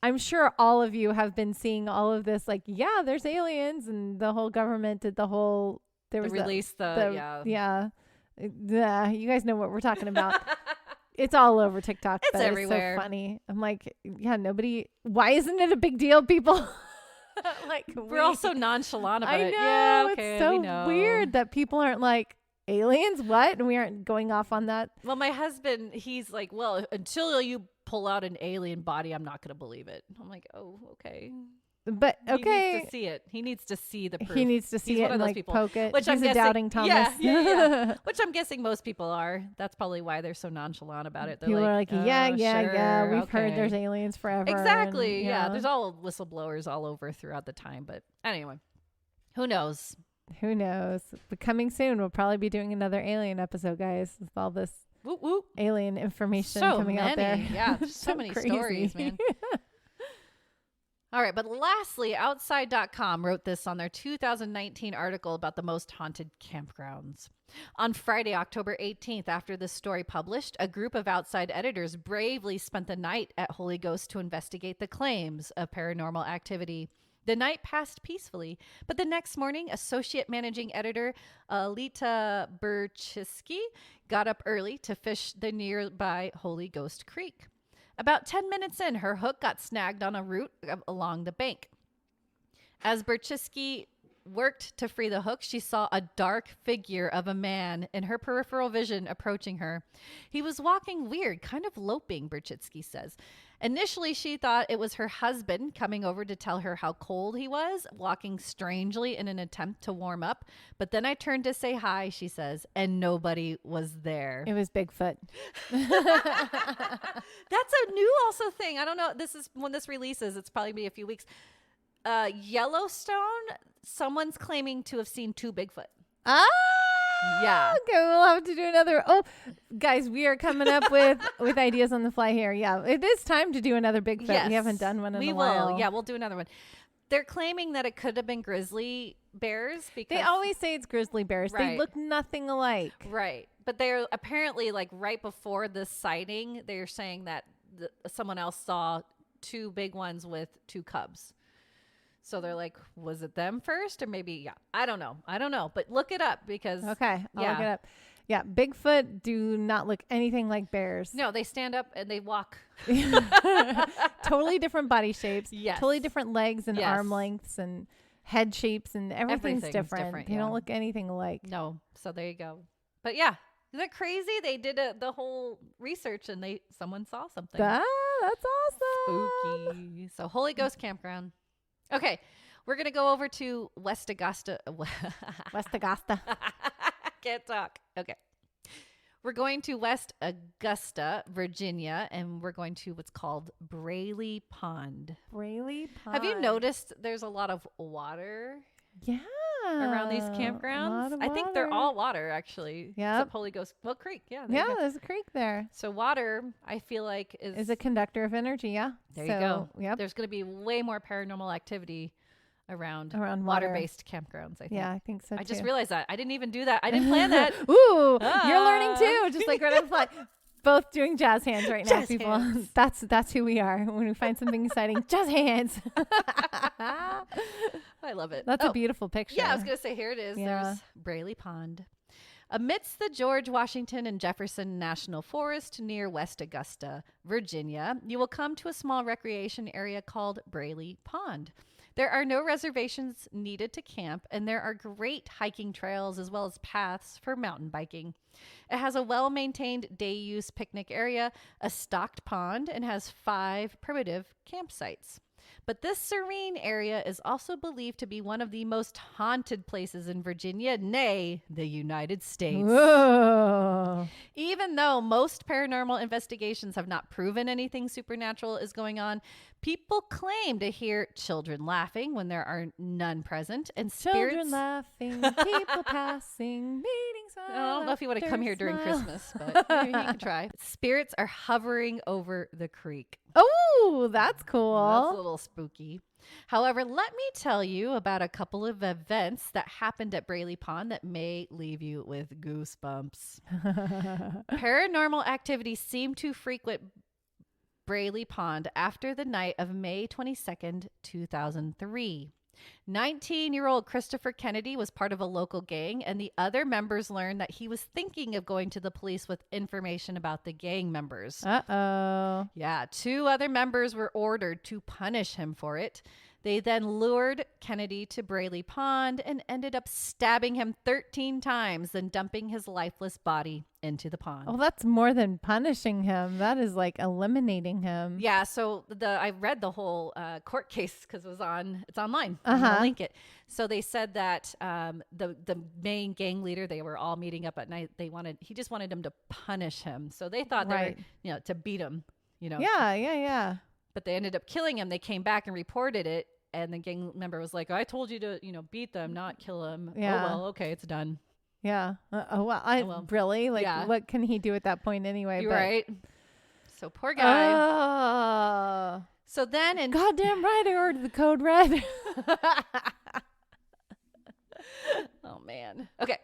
I'm sure all of you have been seeing all of this. Like, yeah, there's aliens, and the whole government did the whole. There was yeah. You guys know what we're talking about. It's all over TikTok. It's everywhere. It's so funny. I'm like, yeah, nobody. Why isn't it a big deal, people? Like we're all so nonchalant about it. I know. Yeah, okay, it's so weird that people aren't like aliens. What? And we aren't going off on that. Well, my husband, he's like, well, until you pull out an alien body, I'm not going to believe it. I'm like, oh, okay. But okay, he needs to see it. He needs to see the proof. He needs to see it and like poke it. Which He's a doubting Thomas. Yeah. Which I'm guessing most people are. That's probably why they're so nonchalant about it. They're people like, are like, yeah. We've heard there's aliens forever. Exactly. And, yeah. There's all whistleblowers all over throughout the time. But anyway, who knows? Who knows? But coming soon, we'll probably be doing another alien episode, guys. With all this alien information coming out there. Yeah. So many stories, man. All right, but lastly, Outside.com wrote this on their 2019 article about the most haunted campgrounds. On Friday, October 18th, after this story published, a group of Outside editors bravely spent the night at Holy Ghost to investigate the claims of paranormal activity. The night passed peacefully, but the next morning, associate managing editor Alita Burchiski got up early to fish the nearby Holy Ghost Creek. About 10 minutes in, her hook got snagged on a root along the bank. As Burchiski worked to free the hook, she saw a dark figure of a man in her peripheral vision approaching her. He was walking weird, kind of loping, Burchiski says. Initially, she thought it was her husband coming over to tell her how cold he was, walking strangely in an attempt to warm up. But then I turned to say hi, she says, and nobody was there. It was Bigfoot. That's a new also thing. I don't know. This is when this releases. It's probably be a few weeks. Yellowstone, someone's claiming to have seen 2 Bigfoot. Ah! Yeah. Okay, we'll have to do another. Oh, guys, we are coming up with ideas on the fly here. Yeah, it is time to do another Bigfoot. Yes. We haven't done one in a while. We will. Yeah, we'll do another one. They're claiming that it could have been grizzly bears because they always say it's grizzly bears. Right. They look nothing alike. Right. But they're apparently like right before this sighting, they're saying that someone else saw 2 big ones with 2 cubs. So they're like, was it them first? Or maybe, yeah, I don't know. But look it up because. Okay, I'll look it up. Yeah, Bigfoot do not look anything like bears. No, they stand up and they walk. Totally different body shapes. Yes. Totally different legs and arm lengths and head shapes and everything's different. They don't look anything alike. No, so there you go. But yeah, isn't that crazy? They did the whole research and someone saw something. That's awesome. Spooky. So Holy Ghost Campground. Okay, we're going to go over to West Augusta. West Augusta. Can't talk. Okay. We're going to West Augusta, Virginia, and we're going to what's called Braley Pond. Braley Pond. Have you noticed there's a lot of water? Yeah. Around these campgrounds? I think they're all water, actually. Yeah. Holy Ghost. Well, creek. Yeah. Yeah, there's a creek there. So water, I feel like, is a conductor of energy. Yeah. There you go. Yep. There's going to be way more paranormal activity around water-based campgrounds, I think. Yeah, I think so, too. I just realized that. I didn't even do that. I didn't plan that. Ooh, you're learning, too. Just like right on the fly. Both doing jazz hands right now, people. Hands. That's who we are. When we find something exciting, jazz hands. I love it. That's a beautiful picture. Yeah, I was going to say, here it is. Yeah. There's Braley Pond. Amidst the George Washington and Jefferson National Forest near West Augusta, Virginia, you will come to a small recreation area called Braley Pond. There are no reservations needed to camp, and there are great hiking trails as well as paths for mountain biking. It has a well-maintained day-use picnic area, a stocked pond, and has 5 primitive campsites. But this serene area is also believed to be one of the most haunted places in Virginia, nay, the United States. Whoa. Even though most paranormal investigations have not proven anything supernatural is going on, people claim to hear children laughing when there are none present, and Children laughing, people passing, meetings. I don't know if you want to come here during Christmas, but maybe you can try. Spirits are hovering over the creek. Oh, that's cool. That's a little spooky. However, let me tell you about a couple of events that happened at Braley Pond that may leave you with goosebumps. Paranormal activity seemed to frequent Braley Pond after the night of May 22nd, 2003. 19-year-old Christopher Kennedy was part of a local gang, and the other members learned that he was thinking of going to the police with information about the gang members. Uh-oh. Yeah, 2 other members were ordered to punish him for it. They then lured Kennedy to Braley Pond and ended up stabbing him 13 times, then dumping his lifeless body into the pond. Oh, that's more than punishing him. That is like eliminating him. Yeah, so I read the whole court case because it's online. I'm gonna link it. So they said that the main gang leader, they were all meeting up at night. He just wanted them to punish him. So they thought they were, to beat him. Yeah. But they ended up killing him. They came back and reported it, and the gang member was like, "I told you to, beat them, not kill him." Yeah. Oh well, okay, it's done. Yeah. Really? Like, what can he do at that point anyway? You're right. So poor guy. So then, goddamn right, I ordered the code red. Oh man. Okay.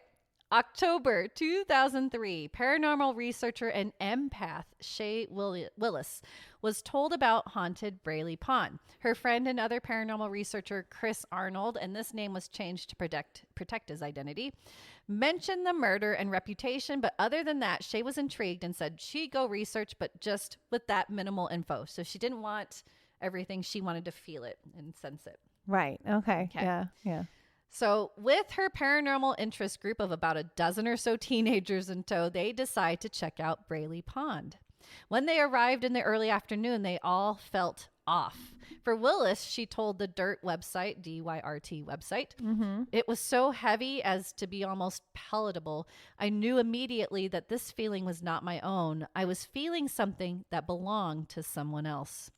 October 2003, paranormal researcher and empath Shay Willis was told about haunted Braley Pond. Her friend and other paranormal researcher Chris Arnold, and this name was changed to protect his identity, mentioned the murder and reputation, but other than that, Shay was intrigued and said she'd go research, but just with that minimal info. So she didn't want everything. She wanted to feel it and sense it. Right. Okay. Yeah. So with her paranormal interest group of about a dozen or so teenagers in tow, they decide to check out Braley Pond. When they arrived in the early afternoon, they all felt off. For Willis, she told the DYRT website, D-Y-R-T website, it was so heavy as to be almost palatable. I knew immediately that this feeling was not my own. I was feeling something that belonged to someone else.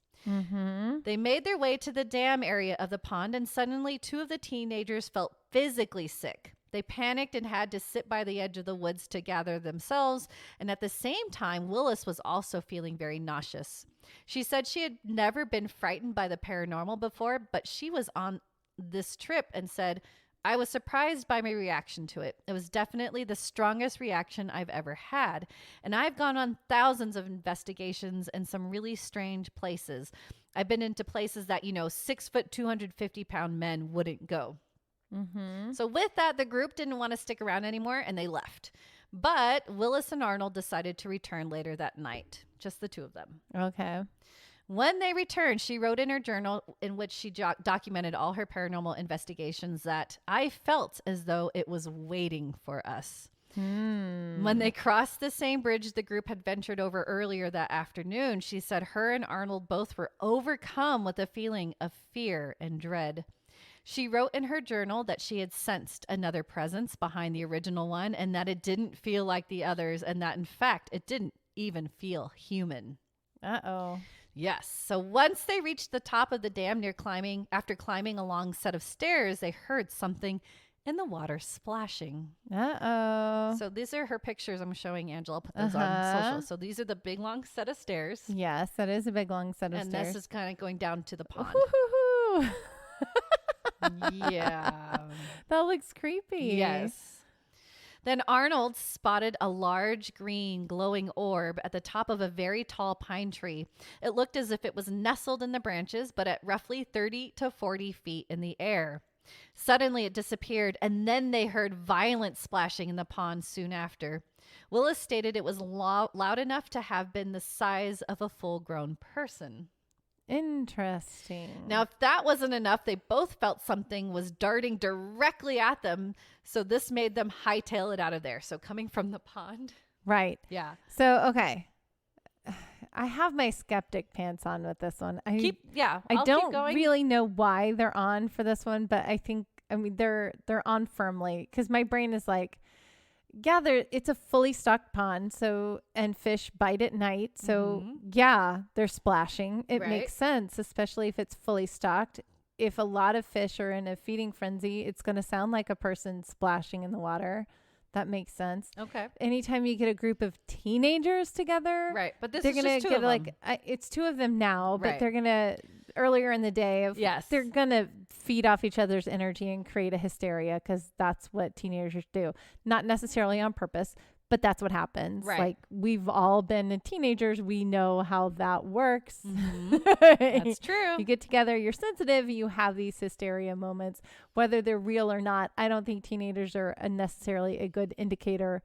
They made their way to the dam area of the pond, and suddenly 2 of the teenagers felt physically sick. They panicked and had to sit by the edge of the woods to gather themselves, and at the same time, Willis was also feeling very nauseous. She said she had never been frightened by the paranormal before, but she was on this trip and said, I was surprised by my reaction to it. It was definitely the strongest reaction I've ever had. And I've gone on thousands of investigations in some really strange places. I've been into places that, 6 foot, 250-pound men wouldn't go. So with that, the group didn't want to stick around anymore and they left. But Willis and Arnold decided to return later that night. Just the 2 of them. Okay. When they returned, she wrote in her journal in which she documented all her paranormal investigations that I felt as though it was waiting for us. When they crossed the same bridge the group had ventured over earlier that afternoon, she said her and Arnold both were overcome with a feeling of fear and dread. She wrote in her journal that she had sensed another presence behind the original one and that it didn't feel like the others and that, in fact, it didn't even feel human. Uh-oh. Yes. So once they reached the top of the dam after climbing a long set of stairs, they heard something in the water splashing. Uh-oh. So these are her pictures I'm showing Angela. I'll put those on social. So these are the big long set of stairs. Yes, that is a big long set of stairs. And this is kind of going down to the pond. Ooh. Yeah. That looks creepy. Yes. Then Arnold spotted a large green glowing orb at the top of a very tall pine tree. It looked as if it was nestled in the branches, but at roughly 30 to 40 feet in the air. Suddenly it disappeared, and then they heard violent splashing in the pond soon after. Willis stated it was loud enough to have been the size of a full-grown person. Interesting. Now, if that wasn't enough, they both felt something was darting directly at them. So this made them hightail it out of there. So coming from the pond. Right. Yeah. So, okay. I have my skeptic pants on with this one. I don't really know why they're on for this one, but they're on firmly because my brain is like, yeah, it's a fully stocked pond. So, and fish bite at night. So yeah, they're splashing. It makes sense, especially if it's fully stocked. If a lot of fish are in a feeding frenzy, it's going to sound like a person splashing in the water. That makes sense. Okay. Anytime you get a group of teenagers together, right? But they're gonna get like it's two of them now, but they're gonna earlier in the day they're gonna feed off each other's energy and create a hysteria because that's what teenagers do. Not necessarily on purpose, but that's what happens. Right. Like we've all been teenagers, we know how that works. That's true. You get together, you're sensitive, you have these hysteria moments, whether they're real or not. I don't think teenagers are necessarily a good indicator,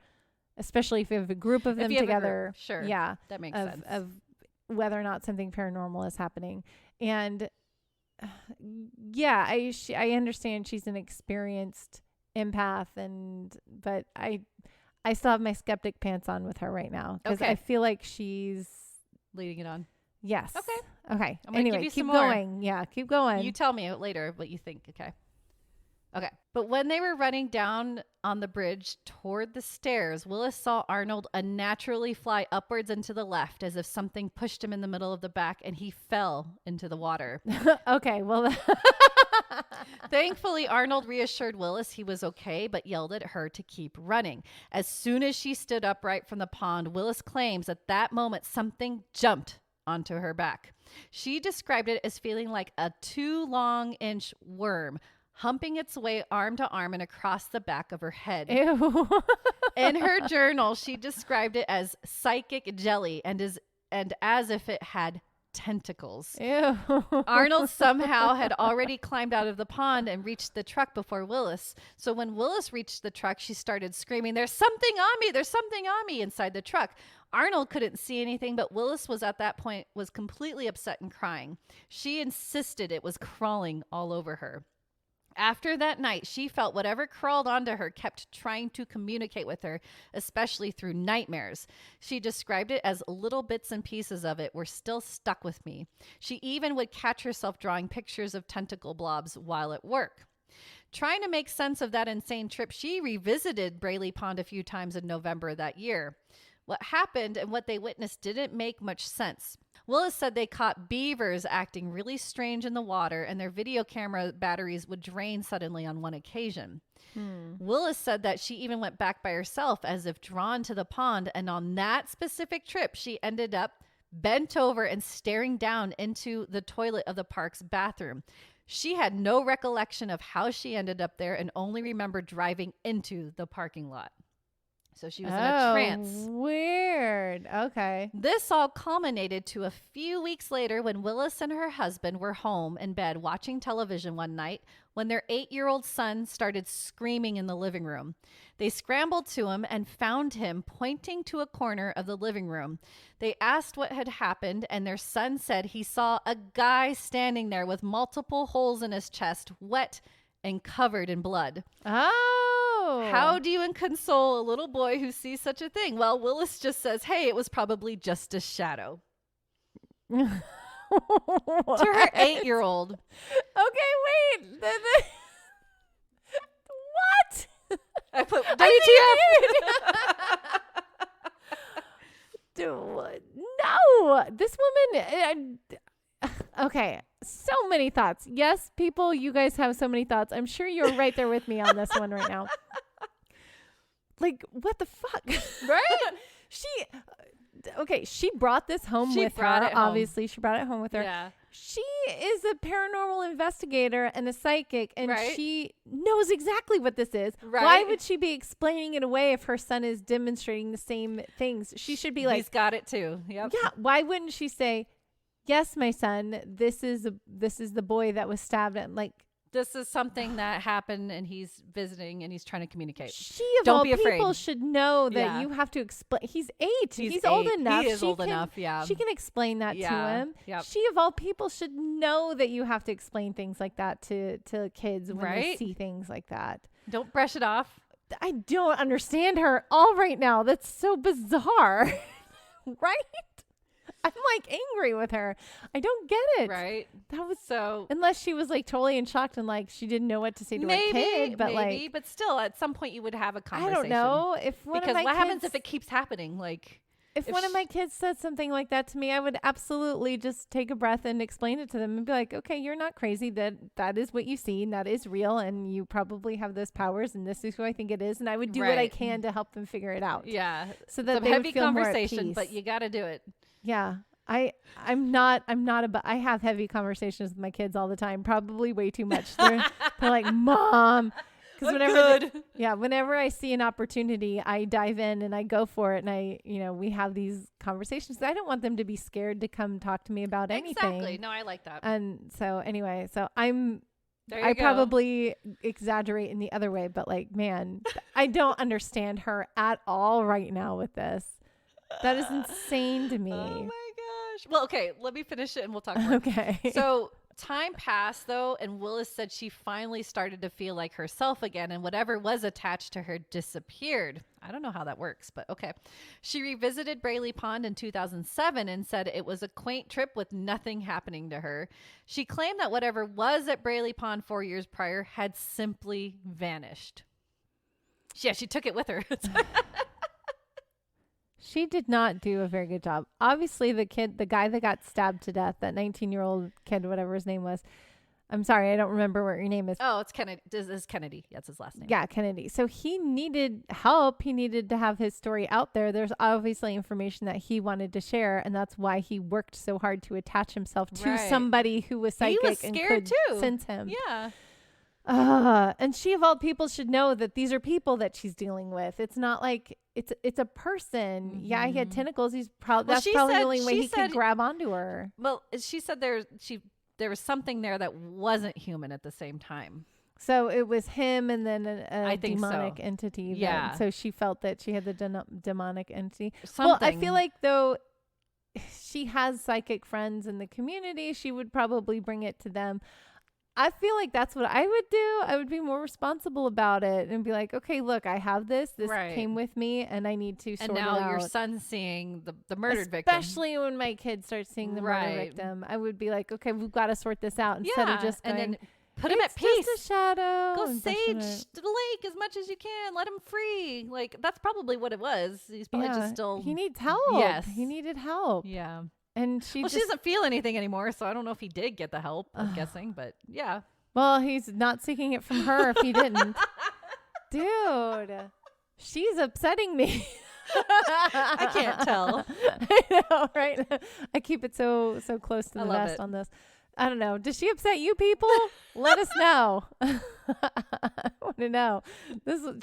especially if you have a group of them together. Sure. Yeah. That makes sense. Of whether or not something paranormal is happening. And yeah, I understand she's an experienced empath but I still have my skeptic pants on with her right now because I feel like she's leading it on. Yes. Okay. Anyway, keep going. Yeah, keep going. You tell me later what you think. Okay. But when they were running down on the bridge toward the stairs, Willis saw Arnold unnaturally fly upwards and to the left as if something pushed him in the middle of the back and he fell into the water. Okay, well... Thankfully, Arnold reassured Willis he was okay, but yelled at her to keep running. As soon as she stood upright from the pond, Willis claims at that moment something jumped onto her back. She described it as feeling like a 2 long-inch worm humping its way arm to arm and across the back of her head. Ew. In her journal, she described it as psychic jelly and as if it had tentacles. Ew. Arnold somehow had already climbed out of the pond and reached the truck before Willis. So when Willis reached the truck, she started screaming, "There's something on me! There's something on me!" inside the truck. Arnold couldn't see anything, but Willis was at that point completely upset and crying. She insisted it was crawling all over her. After that night, she felt whatever crawled onto her kept trying to communicate with her, especially through nightmares. She described it as little bits and pieces of it were still stuck with me. She even would catch herself drawing pictures of tentacle blobs while at work. Trying to make sense of that insane trip, she revisited Braley Pond a few times in November that year. What happened and what they witnessed didn't make much sense. Willis said they caught beavers acting really strange in the water and their video camera batteries would drain suddenly on one occasion. Willis said that she even went back by herself as if drawn to the pond, and on that specific trip, she ended up bent over and staring down into the toilet of the park's bathroom. She had no recollection of how she ended up there and only remembered driving into the parking lot. So she was in a trance. Weird. Okay. This all culminated to a few weeks later when Willis and her husband were home in bed watching television one night when their 8-year-old son started screaming in the living room. They scrambled to him and found him pointing to a corner of the living room. They asked what had happened, and their son said he saw a guy standing there with multiple holes in his chest, wet and covered in blood. Oh. How do you console a little boy who sees such a thing? Well, Willis just says, hey, it was probably just a shadow. To her 8-year-old. Okay, wait. What? I put WTF. No, this woman. Okay, so many thoughts. Yes, people, you guys have so many thoughts. I'm sure you're right there with me on this one right now. Like, what the fuck? Right? She brought this home with her. Obviously, she brought it home with her. Yeah. She is a paranormal investigator and a psychic, and right. she knows exactly what this is. Right. Why would she be explaining it away if her son is demonstrating the same things? She should be like, he's got it too. Yep. Yeah. Why wouldn't she say, yes, my son, this is the boy that was stabbed, and like, this is something that happened and he's visiting and he's trying to communicate. She of Don't all be afraid. people should know that you have to explain. He's 8. He's old enough. He is old enough. Yeah. She can explain that to him. Yep. She of all people should know that you have to explain things like that to kids when they see things like that. Don't brush it off. I don't understand her all right now. That's so bizarre. Right? I'm like angry with her. I don't get it. Right. That was so. Unless she was like totally in shock and like she didn't know what to say to her kid. But but still, at some point you would have a conversation. I don't know what happens if it keeps happening? Like, if one of my kids said something like that to me, I would absolutely just take a breath and explain it to them and be like, okay, you're not crazy. That is what you see and that is real. And you probably have those powers and this is who I think it is. And I would do what I can to help them figure it out. Yeah. So that Some they heavy would feel conversation, more at peace. but you got to do it. Yeah. I have heavy conversations with my kids all the time, probably way too much. They're like, Mom, because whenever I see an opportunity, I dive in and I go for it. And we have these conversations. I don't want them to be scared to come talk to me about anything. Exactly. No, I like that. And so anyway, I go. probably exaggerate in the other way, but like, man, I don't understand her at all right now with this. That is insane to me. Oh my gosh. Well, okay, let me finish it and we'll talk more. Okay. So time passed though, and Willis said she finally started to feel like herself again, and whatever was attached to her disappeared. I don't know how that works, but okay. She revisited Braley Pond in 2007 and said it was a quaint trip with nothing happening to her. She claimed that whatever was at Braley Pond 4 years prior had simply vanished. Yeah, she took it with her. She did not do a very good job. Obviously, the guy that got stabbed to death, that 19-year-old kid, whatever his name was. I'm sorry, I don't remember what your name is. Oh, it's Kennedy. This is Kennedy. That's his last name. Yeah, Kennedy. So he needed help. He needed to have his story out there. There's obviously information that he wanted to share, and that's why he worked so hard to attach himself to somebody who was psychic and could sense him. Yeah. And she of all people should know that these are people that she's dealing with. It's not like it's a person. Mm-hmm. Yeah, he had tentacles. That's probably the only way he could grab onto her. Well, she said there was something there that wasn't human at the same time. So it was him and then a demonic entity. Yeah. So she felt that she had the demonic entity. Something. Well, I feel like though she has psychic friends in the community, she would probably bring it to them. I feel like that's what I would do. I would be more responsible about it and be like, okay, look, I have this. This came with me and I need to sort it out. And now your son's seeing the murdered victim. Especially when my kids start seeing the murder victim. I would be like, okay, we've got to sort this out instead of just going, and then put him at peace. Just a shadow. Go sage the lake as much as you can. Let him free. Like, that's probably what it was. He's probably just still. He needs help. Yes. He needed help. Yeah. And she doesn't feel anything anymore, so I don't know if he did get the help, I'm guessing, but yeah. Well, he's not seeking it from her if he didn't. Dude, she's upsetting me. I can't tell. I know, right? I keep it so close to the vest on this. I don't know. Does she upset you people? Let us know. I want to know.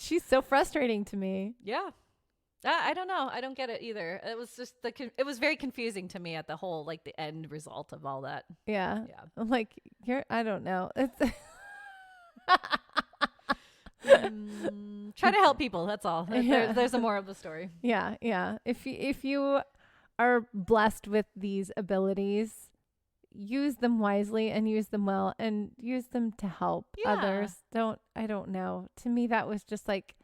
She's so frustrating to me. Yeah. I don't know. I don't get it either. It was just it was very confusing to me at the whole, like the end result of all that. Yeah. Yeah. I'm like, I don't know. It's try to help people. That's all. Yeah. There's a more of the story. Yeah. Yeah. If you are blessed with these abilities, use them wisely and use them well and use them to help others. I don't know. To me, that was just like,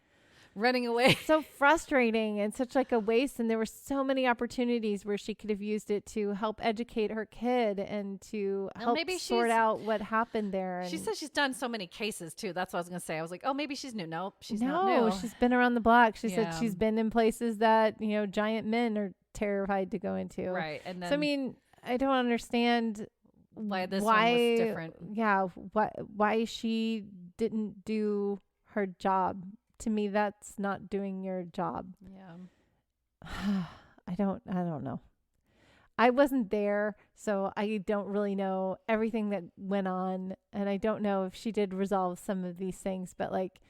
running away. So frustrating and such like a waste. And there were so many opportunities where she could have used it to help educate her kid and to help sort out what happened there. And she says she's done so many cases too. That's what I was going to say. I was like, oh, maybe she's new. Nope, she's not new. She's been around the block. She said she's been in places that, giant men are terrified to go into. Right. And then, so, I mean, I don't understand why this one was different. Yeah. Why she didn't do her job. To me, that's not doing your job. Yeah. I don't know. I wasn't there, so I don't really know everything that went on. And I don't know if she did resolve some of these things, but like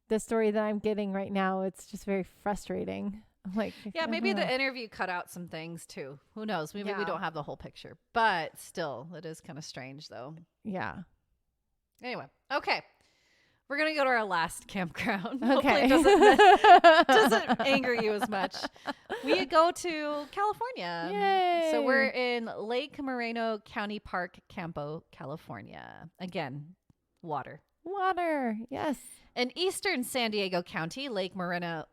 the story that I'm getting right now, it's just very frustrating. Like, yeah, maybe the interview cut out some things too. Who knows? Maybe we don't have the whole picture, but still, it is kind of strange though. Yeah. Anyway, okay. We're going to go to our last campground. Okay. Hopefully it doesn't anger you as much. We go to California. Yay. So we're in Lake Moreno County Park, Campo, California. Again, water. Water. Yes. In eastern San Diego County, Lake Moreno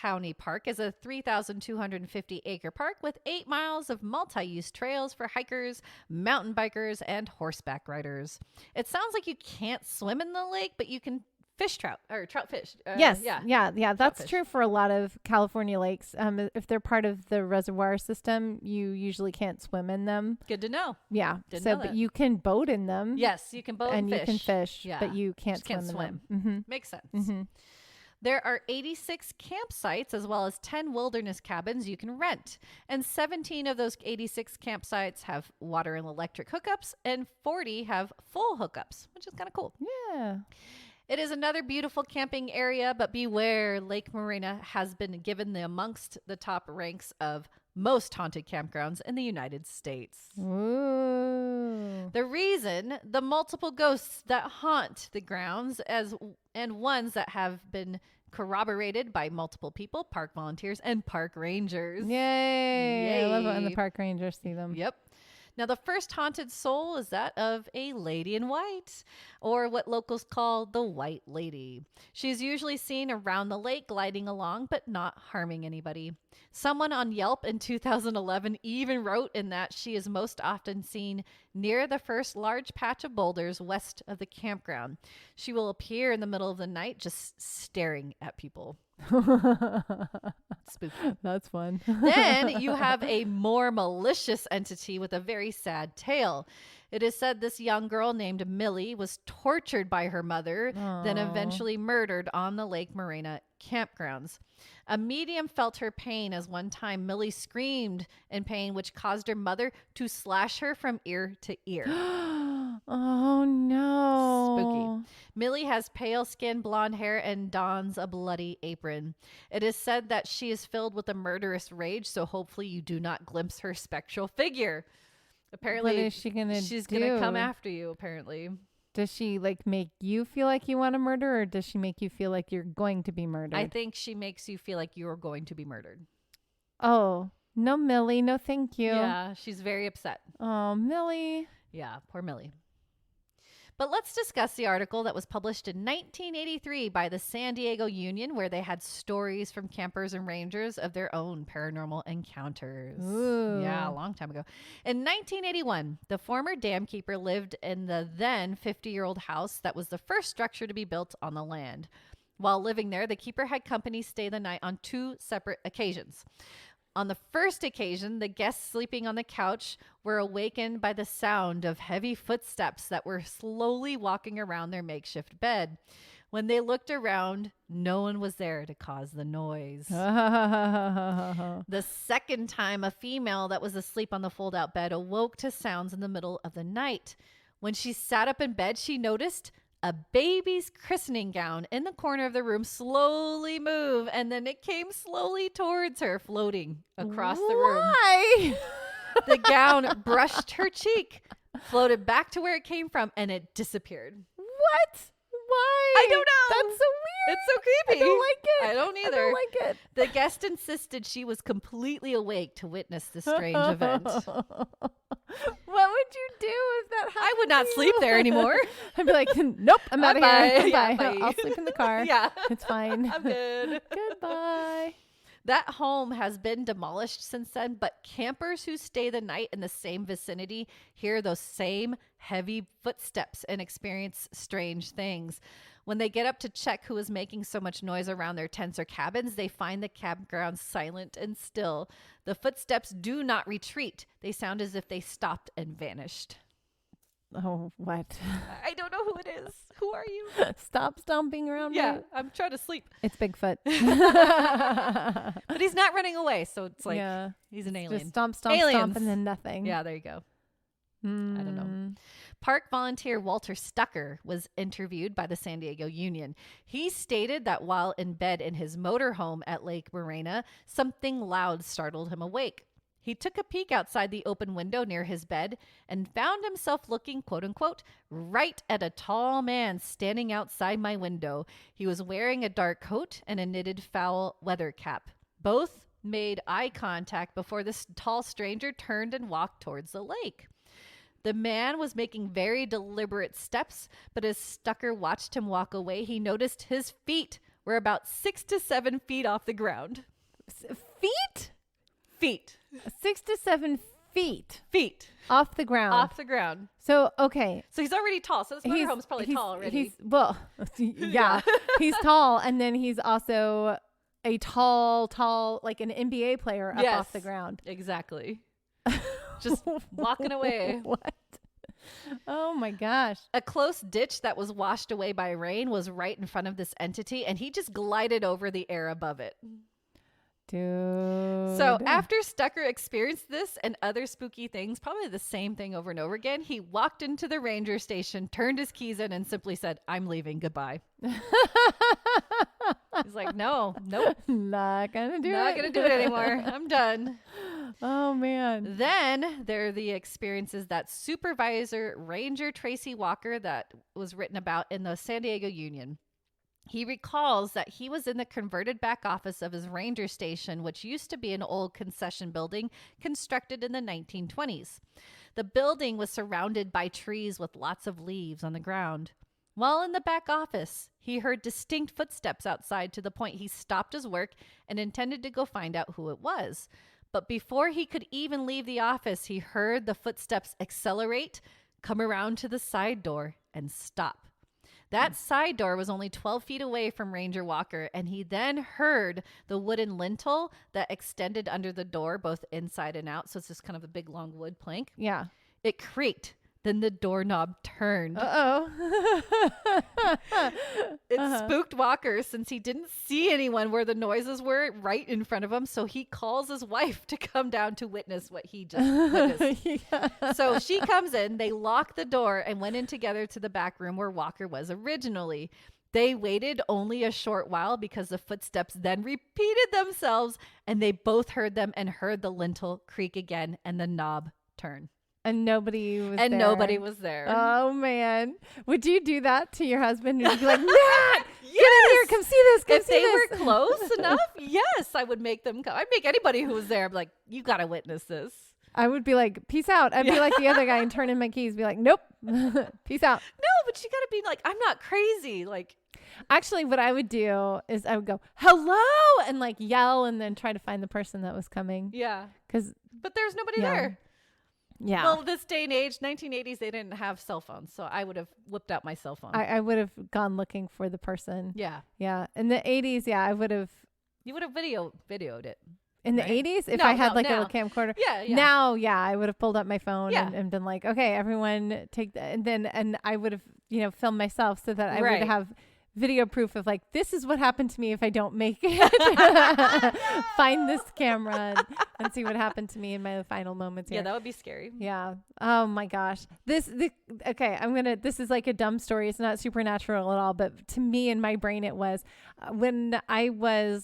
County Park is a 3,250 acre park with 8 miles of multi-use trails for hikers, mountain bikers, and horseback riders. It sounds like you can't swim in the lake, but you can trout fish. Yes. Yeah. Yeah. That's true for a lot of California lakes. If they're part of the reservoir system, you usually can't swim in them. Good to know. Yeah. Didn't know But that. you can boat in them. Yes, you can boat and fish. you can fish, Yeah. but you can't Just can't swim in swim. them. Mm-hmm. Makes sense. Mm-hmm. There are 86 campsites as well as 10 wilderness cabins you can rent. And 17 of those 86 campsites have water and electric hookups, and 40 have full hookups, which is kind of cool. Yeah. It is another beautiful camping area, but beware, Lake Morena has been given amongst the top ranks of most haunted campgrounds in the United States. Ooh. The reason, the multiple ghosts that haunt the grounds and ones that have been corroborated by multiple people, park volunteers, and park rangers. Yay. I love it when the Yay. park rangers see them. Yep. Now, the first haunted soul is that of a lady in white, or what locals call the White Lady. She's usually seen around the lake gliding along, but not harming anybody. Someone on Yelp in 2011 even wrote in that she is most often seen near the first large patch of boulders west of the campground. She will appear in the middle of the night just staring at people. Spooky. That's fun. Then you have a more malicious entity with a very sad tale. It is said this young girl named Millie was tortured by her mother, then eventually murdered on the Lake Morena campgrounds. A medium felt her pain as one time Millie screamed in pain, which caused her mother to slash her from ear to ear. Oh, no. Spooky. Millie has pale skin, blonde hair, and dons a bloody apron. It is said that she is filled with a murderous rage, so hopefully you do not glimpse her spectral figure. Apparently, what is she gonna she's do? going to come after you, apparently. Does she like make you feel like you want to murder, or does she make you feel like you're going to be murdered? I think she makes you feel like you're going to be murdered. Oh, no, Millie. No, thank you. Yeah, she's very upset. Oh, Millie. Yeah, poor Millie. But let's discuss the article that was published in 1983 by the San Diego Union, where they had stories from campers and rangers of their own paranormal encounters. Ooh. Yeah, a long time ago. In 1981, the former dam keeper lived in the then 50-year-old house that was the first structure to be built on the land. While living there, the keeper had company stay the night on 2 separate occasions. On the first occasion, the guests sleeping on the couch were awakened by the sound of heavy footsteps that were slowly walking around their makeshift bed. When they looked around, no one was there to cause the noise. The second time, a female that was asleep on the fold-out bed awoke to sounds in the middle of the night. When she sat up in bed, she noticed a baby's christening gown in the corner of the room slowly move, and then it came slowly towards her, floating across the room. Why? The gown brushed her cheek, floated back to where it came from, and it disappeared. What? Why? I don't know. That's so weird. It's so creepy. I don't like it. I don't either. I don't like it. The guest insisted she was completely awake to witness this strange event. What would you do if that happened? I would not to sleep you? there anymore. I'd be like, nope, I'm out of here. Bye. Yeah, Bye. bye. I'll sleep in the car. Yeah. It's fine. I'm good. Goodbye. That home has been demolished since then, but campers who stay the night in the same vicinity hear those same heavy footsteps and experience strange things. When they get up to check who is making so much noise around their tents or cabins, they find the campground silent and still. The footsteps do not retreat. They sound as if they stopped and vanished. Oh, what? I don't know who it is. Who are you? Stop stomping around Yeah, me. I'm trying to sleep. It's Bigfoot. But he's not running away, so it's like yeah. he's an alien. Just stomp, stomp, Aliens. stomp, and then nothing. Yeah, there you go. I don't know. Mm. Park volunteer Walter Stucker was interviewed by the San Diego Union. He stated that while in bed in his motorhome at Lake Morena, something loud startled him awake. He took a peek outside the open window near his bed and found himself looking, quote unquote, right at a tall man standing outside my window. He was wearing a dark coat and a knitted foul weather cap. Both made eye contact before this tall stranger turned and walked towards the lake. The man was making very deliberate steps, but as Stucker watched him walk away, he noticed his feet were about 6 to 7 feet off the ground. Feet? Feet. 6 to 7 feet. Feet. Off the ground. Off the ground. So, okay. So he's already tall. So this motorhome's probably tall already. Yeah. He's tall. And then he's also a tall, like an NBA player up off the ground. Exactly. Just walking away. What? Oh my gosh. A close ditch that was washed away by rain was right in front of this entity, and he just glided over the air above it. Dude. So after Stucker experienced this and other spooky things, probably the same thing over and over again, he walked into the ranger station, turned his keys in, and simply said, "I'm leaving. Goodbye." He's like, nope. Not gonna do it anymore. I'm done. Oh, man. Then there are the experiences that Supervisor Ranger Tracy Walker that was written about in the San Diego Union. He recalls that he was in the converted back office of his ranger station, which used to be an old concession building constructed in the 1920s. The building was surrounded by trees with lots of leaves on the ground. While in the back office, he heard distinct footsteps outside to the point he stopped his work and intended to go find out who it was. But before he could even leave the office, he heard the footsteps accelerate, come around to the side door, and stop. That side door was only 12 feet away from Ranger Walker, and he then heard the wooden lintel that extended under the door, both inside and out. So it's just kind of a big, long wood plank. Yeah. It creaked. Then the doorknob turned. Uh-oh. It spooked Walker since he didn't see anyone where the noises were right in front of him. So he calls his wife to come down to witness what he just witnessed. Yeah. So she comes in, they lock the door and went in together to the back room where Walker was originally. They waited only a short while because the footsteps then repeated themselves, and they both heard them and heard the lintel creak again and the knob turn. And nobody was there. And nobody was there. Oh, man. Would you do that to your husband? Would you be like, Matt, get in here. Come see this. If they were close enough, yes, I would make them come. I'd make anybody who was there, I'd be like, you got to witness this. I would be like, peace out. I'd be like the other guy and turn in my keys. Be like, nope. Peace out. No, but you got to be like, I'm not crazy. Like, actually, what I would do is I would go, hello, and like yell and then try to find the person that was coming. Yeah. But there's nobody Yeah. there. Yeah. Well, this day and age, 1980s, they didn't have cell phones. So I would have whipped out my cell phone. I would have gone looking for the person. Yeah. Yeah. In the 80s, yeah, I would have. You would have videoed it. In the 80s? If I had like a camcorder? Yeah. Now, yeah, I would have pulled up my phone Yeah. and been like, okay, everyone take that. And I would have, filmed myself so that I would have video proof of like, this is what happened to me if I don't make it. Find this camera and see what happened to me in my final moments here. Yeah, that would be scary. Yeah. Oh my gosh. This is like a dumb story. It's not supernatural at all, but to me in my brain it was when I was,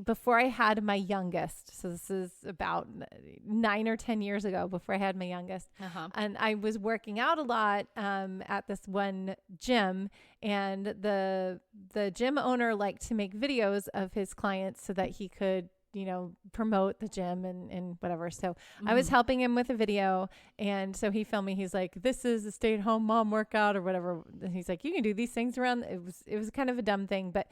before I had my youngest. So this is about 9 or 10 years ago before I had my youngest. Uh-huh. And I was working out a lot at this one gym, and the gym owner liked to make videos of his clients so that he could promote the gym and whatever. So I was helping him with a video. And so he filmed me. He's like, this is a stay-at-home mom workout or whatever. And he's like, you can do these things around. It was kind of a dumb thing, but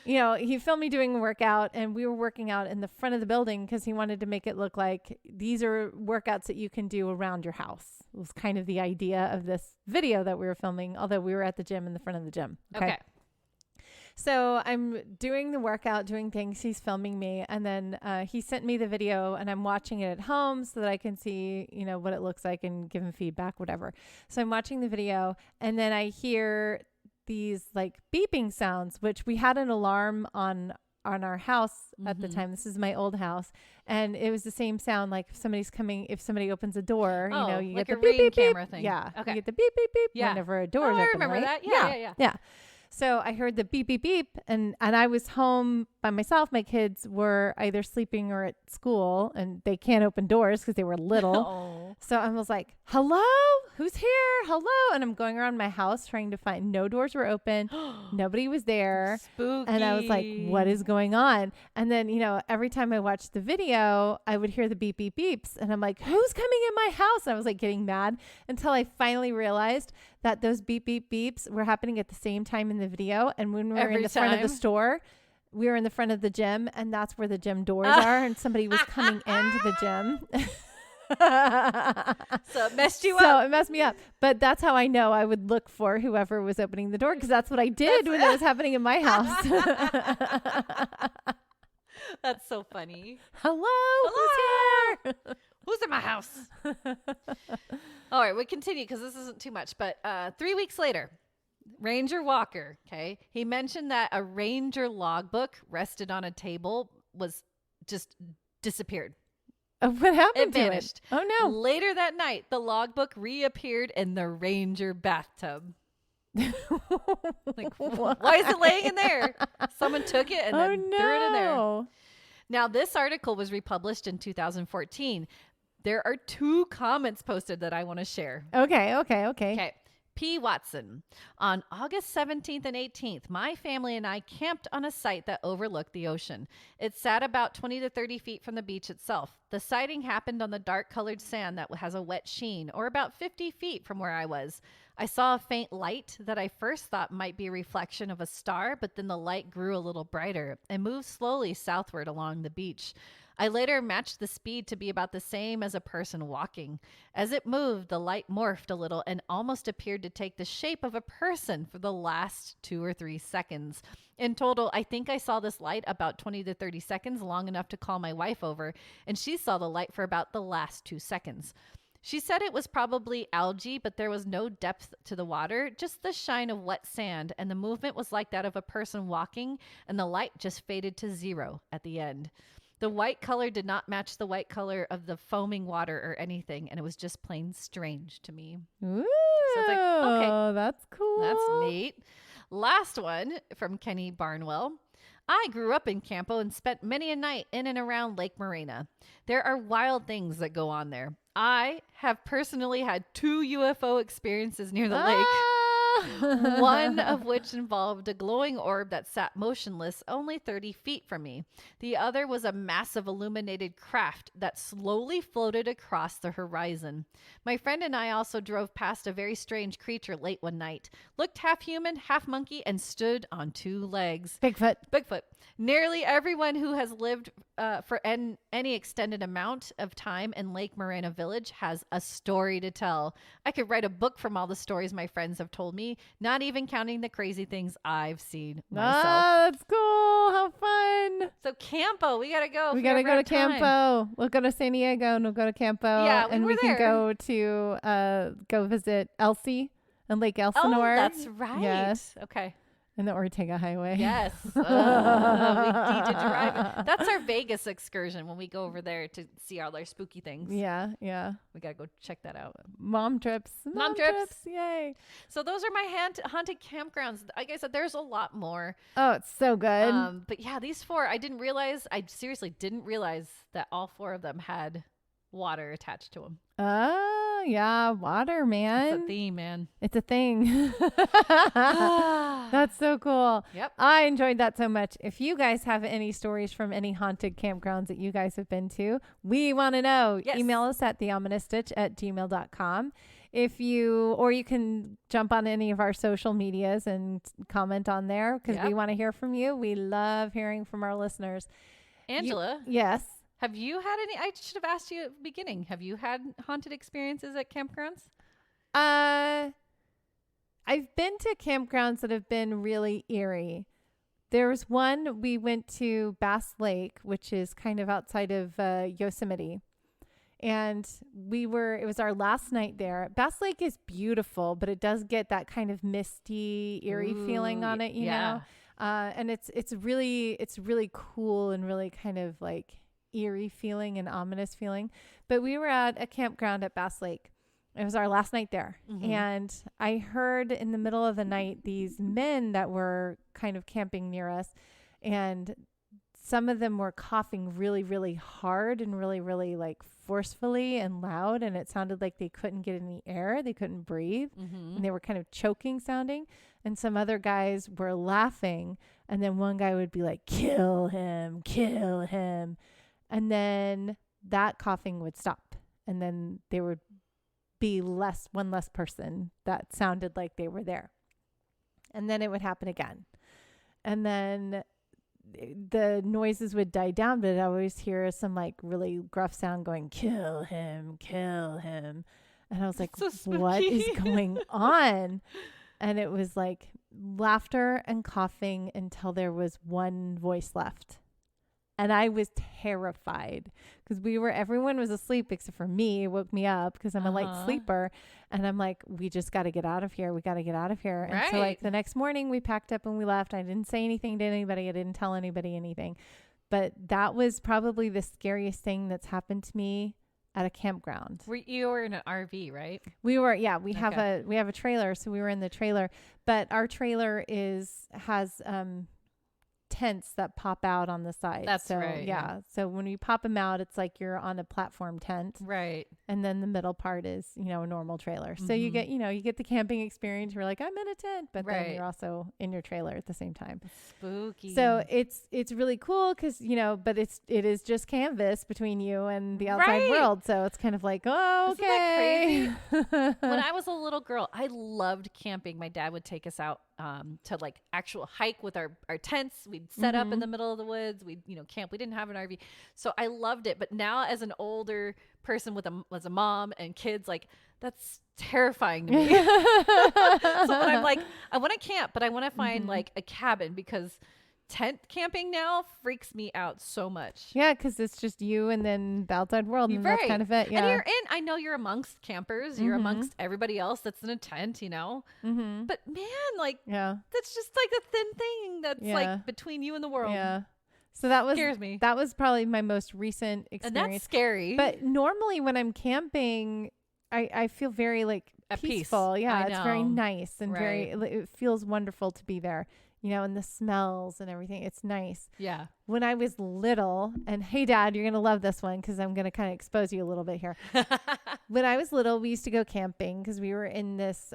he filmed me doing a workout, and we were working out in the front of the building because he wanted to make it look like these are workouts that you can do around your house. It was kind of the idea of this video that we were filming, although we were at the gym in the front of the gym. Okay. So I'm doing the workout, doing things. He's filming me. And then he sent me the video, and I'm watching it at home so that I can see, what it looks like and give him feedback, whatever. So I'm watching the video, and then I hear these like beeping sounds, which we had an alarm on our house at the time. This is my old house. And it was the same sound. Like if somebody's coming, if somebody opens a door, you like get the a beep, Ring beep, camera beep. thing. Yeah. Okay. You get the beep, beep, beep whenever a door is open. I remember right? that. Yeah. So I heard the beep, beep, beep. And I was home by myself. My kids were either sleeping or at school, and they can't open doors because they were little. Oh. So I was like, hello, who's here? Hello. And I'm going around my house trying to find, no doors were open. Nobody was there. Spooky. And I was like, what is going on? And then, every time I watched the video, I would hear the beep, beep, beeps. And I'm like, who's coming in my house? And I was like getting mad until I finally realized that those beep, beep, beeps were happening at the same time in the video. And when we were in the front of the store, we were in the front of the gym, and that's where the gym doors are. And somebody was coming into the gym. So it messed you up. So it messed me up. But that's how I know I would look for whoever was opening the door, because that's what I did when it was happening in my house. That's so funny. Hello? Who's here? Who's in my house? All right, we continue because this isn't too much. But 3 weeks later, Ranger Walker, okay, he mentioned that a ranger logbook rested on a table was just disappeared. What happened to vanished. it? Oh, no. Later that night, the logbook reappeared in the ranger bathtub. Like, why is it laying in there? Someone took it and then threw it in there. Now, this article was republished in 2014. There are 2 comments posted that I want to share. Okay. P. Watson. On August 17th and 18th, my family and I camped on a site that overlooked the ocean. It sat about 20 to 30 feet from the beach itself. The sighting happened on the dark-colored sand that has a wet sheen, or about 50 feet from where I was. I saw a faint light that I first thought might be a reflection of a star, but then the light grew a little brighter and moved slowly southward along the beach. I later matched the speed to be about the same as a person walking. As it moved, the light morphed a little and almost appeared to take the shape of a person for the last 2 or 3 seconds. In total, I think I saw this light about 20 to 30 seconds, long enough to call my wife over, and she saw the light for about the last 2 seconds. She said it was probably algae, but there was no depth to the water, just the shine of wet sand, and the movement was like that of a person walking, and the light just faded to 0 at the end. The white color did not match the white color of the foaming water or anything, and it was just plain strange to me. Ooh, so it's like, okay, that's cool. That's neat. Last one from Kenny Barnwell. I grew up in Campo and spent many a night in and around Lake Morena. There are wild things that go on there. I have personally had 2 UFO experiences near the lake. One of which involved a glowing orb that sat motionless only 30 feet from me. The other was a massive illuminated craft that slowly floated across the horizon. My friend and I also drove past a very strange creature late one night. Looked half human, half monkey, and stood on 2 legs. Bigfoot. Nearly everyone who has lived for any extended amount of time in Lake Morena Village has a story to tell. I could write a book from all the stories my friends have told me, not even counting the crazy things I've seen myself. Oh, that's cool. How fun. So Campo, we got to go. We got to go to Campo. We'll go to San Diego and we'll go to Campo. Yeah, and we can go to go visit Elsie and Lake Elsinore. Oh, that's right. Yes. Okay. And the Ortega Highway. Yes. We need to drive. That's our Vegas excursion when we go over there to see all their spooky things. Yeah. We got to go check that out. Mom trips. Yay. So those are my haunted campgrounds. Like I said, there's a lot more. Oh, it's so good. But yeah, these 4, I seriously didn't realize that all 4 of them had water attached to them. Oh, yeah. Water, man. It's a theme, man. It's a thing. That's so cool. Yep. I enjoyed that so much. If you guys have any stories from any haunted campgrounds that you guys have been to, we want to know. Yes. Email us at theominoussstitch@gmail.com. Or you can jump on any of our social medias and comment on there because we want to hear from you. We love hearing from our listeners. Angela. Yes. Have you had any? I should have asked you at the beginning. Have you had haunted experiences at campgrounds? I've been to campgrounds that have been really eerie. There was one, we went to Bass Lake, which is kind of outside of Yosemite. And it was our last night there. Bass Lake is beautiful, but it does get that kind of misty, eerie feeling on it, you know? And it's really cool and really kind of like eerie feeling and ominous feeling. But we were at a campground at Bass Lake, It was our last night there. And I heard in the middle of the night these men that were kind of camping near us, and some of them were coughing really, really hard and really, really like forcefully and loud. And it sounded like they couldn't get any air. They couldn't breathe. And they were kind of choking sounding. And some other guys were laughing. And then one guy would be like, kill him, kill him. And then that coughing would stop. And then there would be one less person that sounded like they were there. And then it would happen again. And then the noises would die down, but I always hear some like really gruff sound going, kill him, kill him. And I was like, so what is going on? And it was like laughter and coughing until there was one voice left. And I was terrified because everyone was asleep except for me. It woke me up because I'm a light sleeper. And I'm like, we just got to get out of here. We got to get out of here. And so like the next morning we packed up and we left. I didn't say anything to anybody. I didn't tell anybody anything. But that was probably the scariest thing that's happened to me at a campground. You were in an RV, right? We were, yeah. We have a trailer. So we were in the trailer. But our trailer has tents that pop out on the side. That's so, right. Yeah. So when you pop them out, it's like you're on a platform tent. Right. And then the middle part is, a normal trailer. So you get, you get the camping experience. You're like, I'm in a tent, but then you're also in your trailer at the same time. Spooky. So it's really cool because, but it is just canvas between you and the outside world. So it's kind of like, oh, okay. Isn't that crazy? When I was a little girl, I loved camping. My dad would take us out to like actual hike with our tents. We'd set up in the middle of the woods. We'd, camp. We didn't have an RV. So I loved it. But now as an older person as a mom and kids, like that's terrifying to me. So when I'm like, I want to camp, but I want to find like a cabin because tent camping now freaks me out so much. Yeah, because it's just you and then the outside world, and that's kind of it. Yeah, and I know you're amongst campers. You're amongst everybody else that's in a tent, But man, like, that's just like a thin thing that's like between you and the world. Yeah. So that scares me. That was probably my most recent experience. And that's scary. But normally when I'm camping, I feel very like at peaceful. Peace. Yeah, it's very nice and it feels wonderful to be there. And the smells and everything. It's nice. Yeah. When I was little, and hey, Dad, you're going to love this one because I'm going to kind of expose you a little bit here. When I was little, we used to go camping because we were in this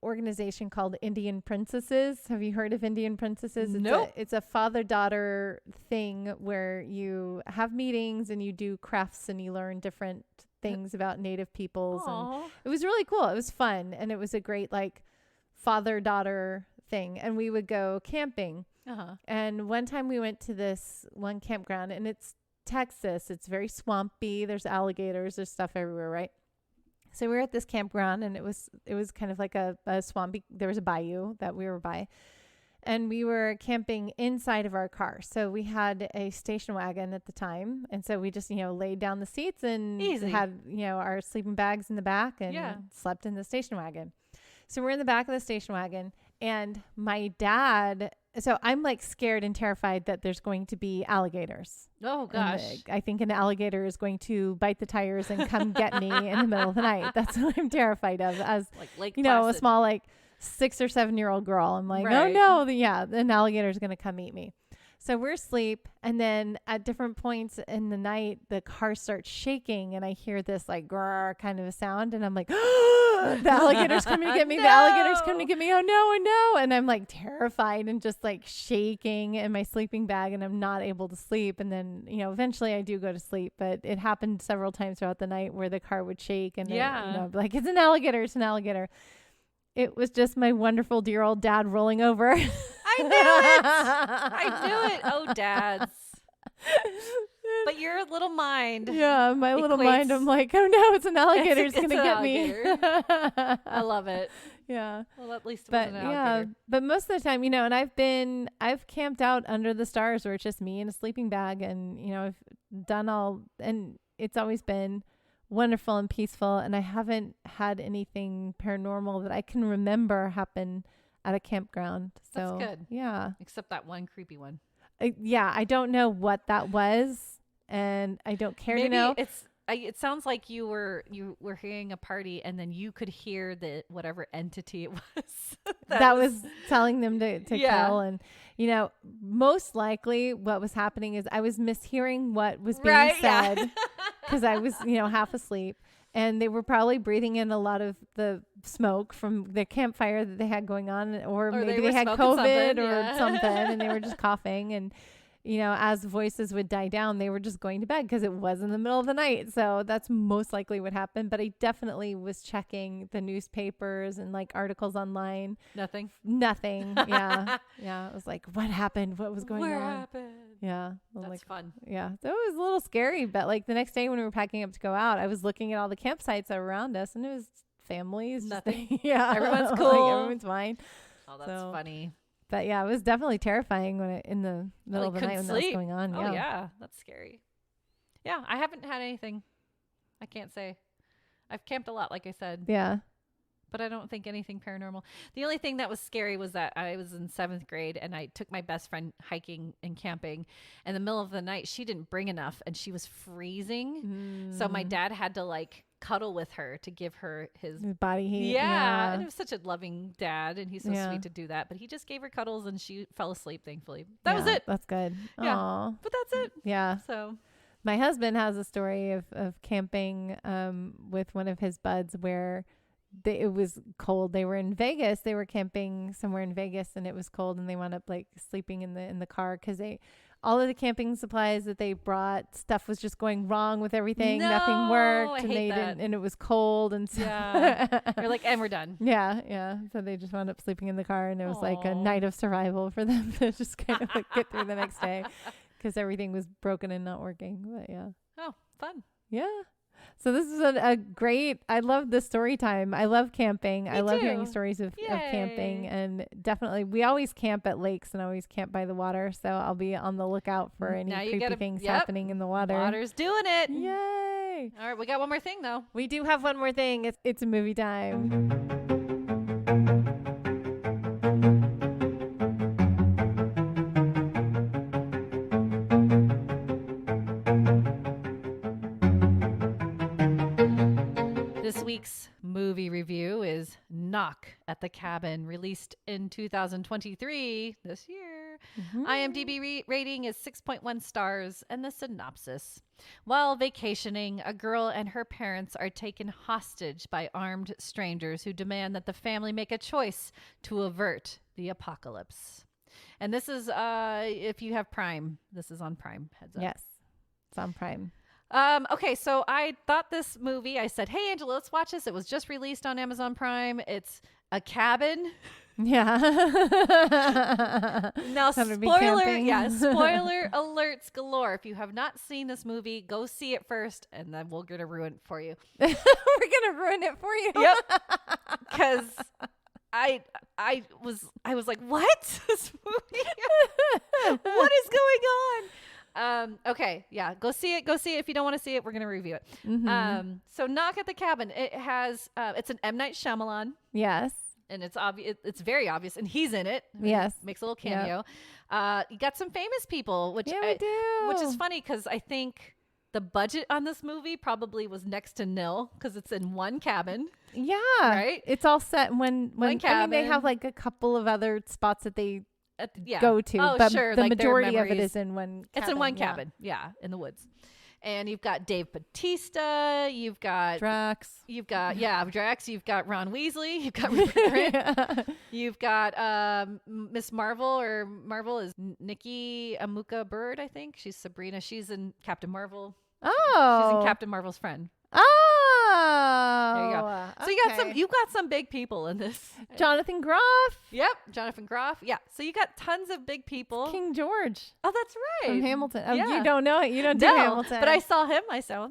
organization called Indian Princesses. Have you heard of Indian Princesses? Nope. It's a father-daughter thing where you have meetings and you do crafts and you learn different things about Native peoples. Aww. And it was really cool. It was fun. And it was a great like father-daughter thing. And we would go camping. And one time we went to this one campground, and it's Texas. It's very swampy. There's alligators. There's stuff everywhere, right? So we were at this campground, and it was kind of like a swampy. There was a bayou that we were by, and we were camping inside of our car. So we had a station wagon at the time, and so we just laid down the seats and had our sleeping bags in the back and slept in the station wagon. So we're in the back of the station wagon. And my dad, so I'm like scared and terrified that there's going to be alligators. Oh, gosh. I think an alligator is going to bite the tires and come get me in the middle of the night. That's what I'm terrified of as, like Lake a Placid. small like 6 or 7 year old girl. I'm like, oh, no, an alligator is going to come eat me. So we're asleep. And then at different points in the night, the car starts shaking and I hear this like grrr kind of a sound. And I'm like, the alligator's coming to get me. No. The alligator's coming to get me. Oh, no, oh, no. And I'm like terrified and just like shaking in my sleeping bag and I'm not able to sleep. And then, eventually I do go to sleep. But it happened several times throughout the night where the car would shake and I'd be like, it's an alligator. It's an alligator. It was just my wonderful, dear old dad rolling over. I knew it. Oh, dads. But your little mind. Yeah, my little mind. I'm like, oh no, it's an alligator. It's going to get me. I love it. Yeah. Well, at least it wasn't an alligator. But most of the time, and I've camped out under the stars where it's just me in a sleeping bag and, I've done and it's always been wonderful and peaceful. And I haven't had anything paranormal that I can remember happen at a campground. So that's good. Yeah. Except that one creepy one. I don't know what that was and I don't care to know. it sounds like you were hearing a party, and then you could hear the whatever entity it was that was telling them to kill. And most likely what was happening is I was mishearing what was being said because I was half asleep, and they were probably breathing in a lot of the smoke from the campfire that they had going on, or maybe they had COVID or something, and they were just coughing. And as voices would die down, they were just going to bed because it was in the middle of the night. So that's most likely what happened. But I definitely was checking the newspapers and like articles online. Nothing. Yeah. Yeah. It was like, what happened? What was going on? What happened? Yeah. That's fun. Yeah. So it was a little scary. But like the next day when we were packing up to go out, I was looking at all the campsites that were around us, and it was families. Nothing. Yeah. Everyone's cool. Like, everyone's fine. Oh, that's funny. But yeah, it was definitely terrifying when in the middle of the night when that was going on. Oh yeah, that's scary. Yeah, I haven't had anything. I can't say. I've camped a lot, like I said. Yeah. But I don't think anything paranormal. The only thing that was scary was that I was in 7th grade and I took my best friend hiking and camping. In the middle of the night, she didn't bring enough and she was freezing. So my dad had to like cuddle with her to give her his body heat. Yeah. And it was such a loving dad, and he's so sweet to do that. But he just gave her cuddles and she fell asleep, thankfully. That was it. That's good. Yeah. Aww. But that's it. Yeah. So my husband has a story of camping with one of his buds where it was cold. They were in Vegas. They were camping somewhere in Vegas, and it was cold, and they wound up like sleeping in the car because all of the camping supplies that they brought, stuff was just going wrong with everything. No, Nothing worked, and they didn't, and it was cold, and so you're like, and we're done. Yeah. So they just wound up sleeping in the car, and it was like a night of survival for them to just kind of like get through the next day because everything was broken and not working. But yeah. Oh, fun. Yeah. So this is a great, I love the story time. I love camping. I love hearing stories of camping, and definitely we always camp at lakes and always camp by the water. So I'll be on the lookout for any creepy things happening in the water. Water's doing it. Yay. All right. We got one more thing though. We do have one more thing. It's a movie time. Movie review is Knock at the Cabin, released in 2023 this year. IMDb rating is 6.1 stars, and the synopsis: while vacationing, a girl and her parents are taken hostage by armed strangers who demand that the family make a choice to avert the apocalypse. And this is if you have Prime. This is on Prime. Heads up. Yes, it's on Prime. Okay, so I thought this movie, I said, hey, Angela, let's watch this. It was just released on Amazon Prime. It's a cabin. Yeah. Now, spoiler alerts galore. If you have not seen this movie, go see it first, and then we're going to ruin it for you. We're going to ruin it for you? Yep. Because I was like, what? This movie? What is going on? Okay. Yeah. Go see it. If you don't want to see it, we're going to review it. So Knock at the Cabin, it has, it's an M. Night Shyamalan. Yes. And it's obvious. It's very obvious. And he's in it. Yes. Makes a little cameo. Yep. You got some famous people, which is funny because I think the budget on this movie probably was next to nil because it's in one cabin. Yeah. Right. It's all set in one cabin. I mean, they have like a couple of other spots that they go to, but the like majority of it is in one cabin. It's in one cabin, in the woods. And you've got Dave Bautista, you've got Drax, you've got you've got Ron Weasley, you've got Rupert Grint, you've got Miss Marvel, or Marvel is Nikki Amuka Bird, I think. She's Sabrina. She's in Captain Marvel. Oh. She's in Captain Marvel's friend. Oh. There you go. So you got some big people in this. Jonathan Groff. Yep, Jonathan Groff. Yeah. So you got tons of big people. King George. Oh, that's right. From Hamilton. Oh, you don't know it. You don't do no, Hamilton. But I saw him.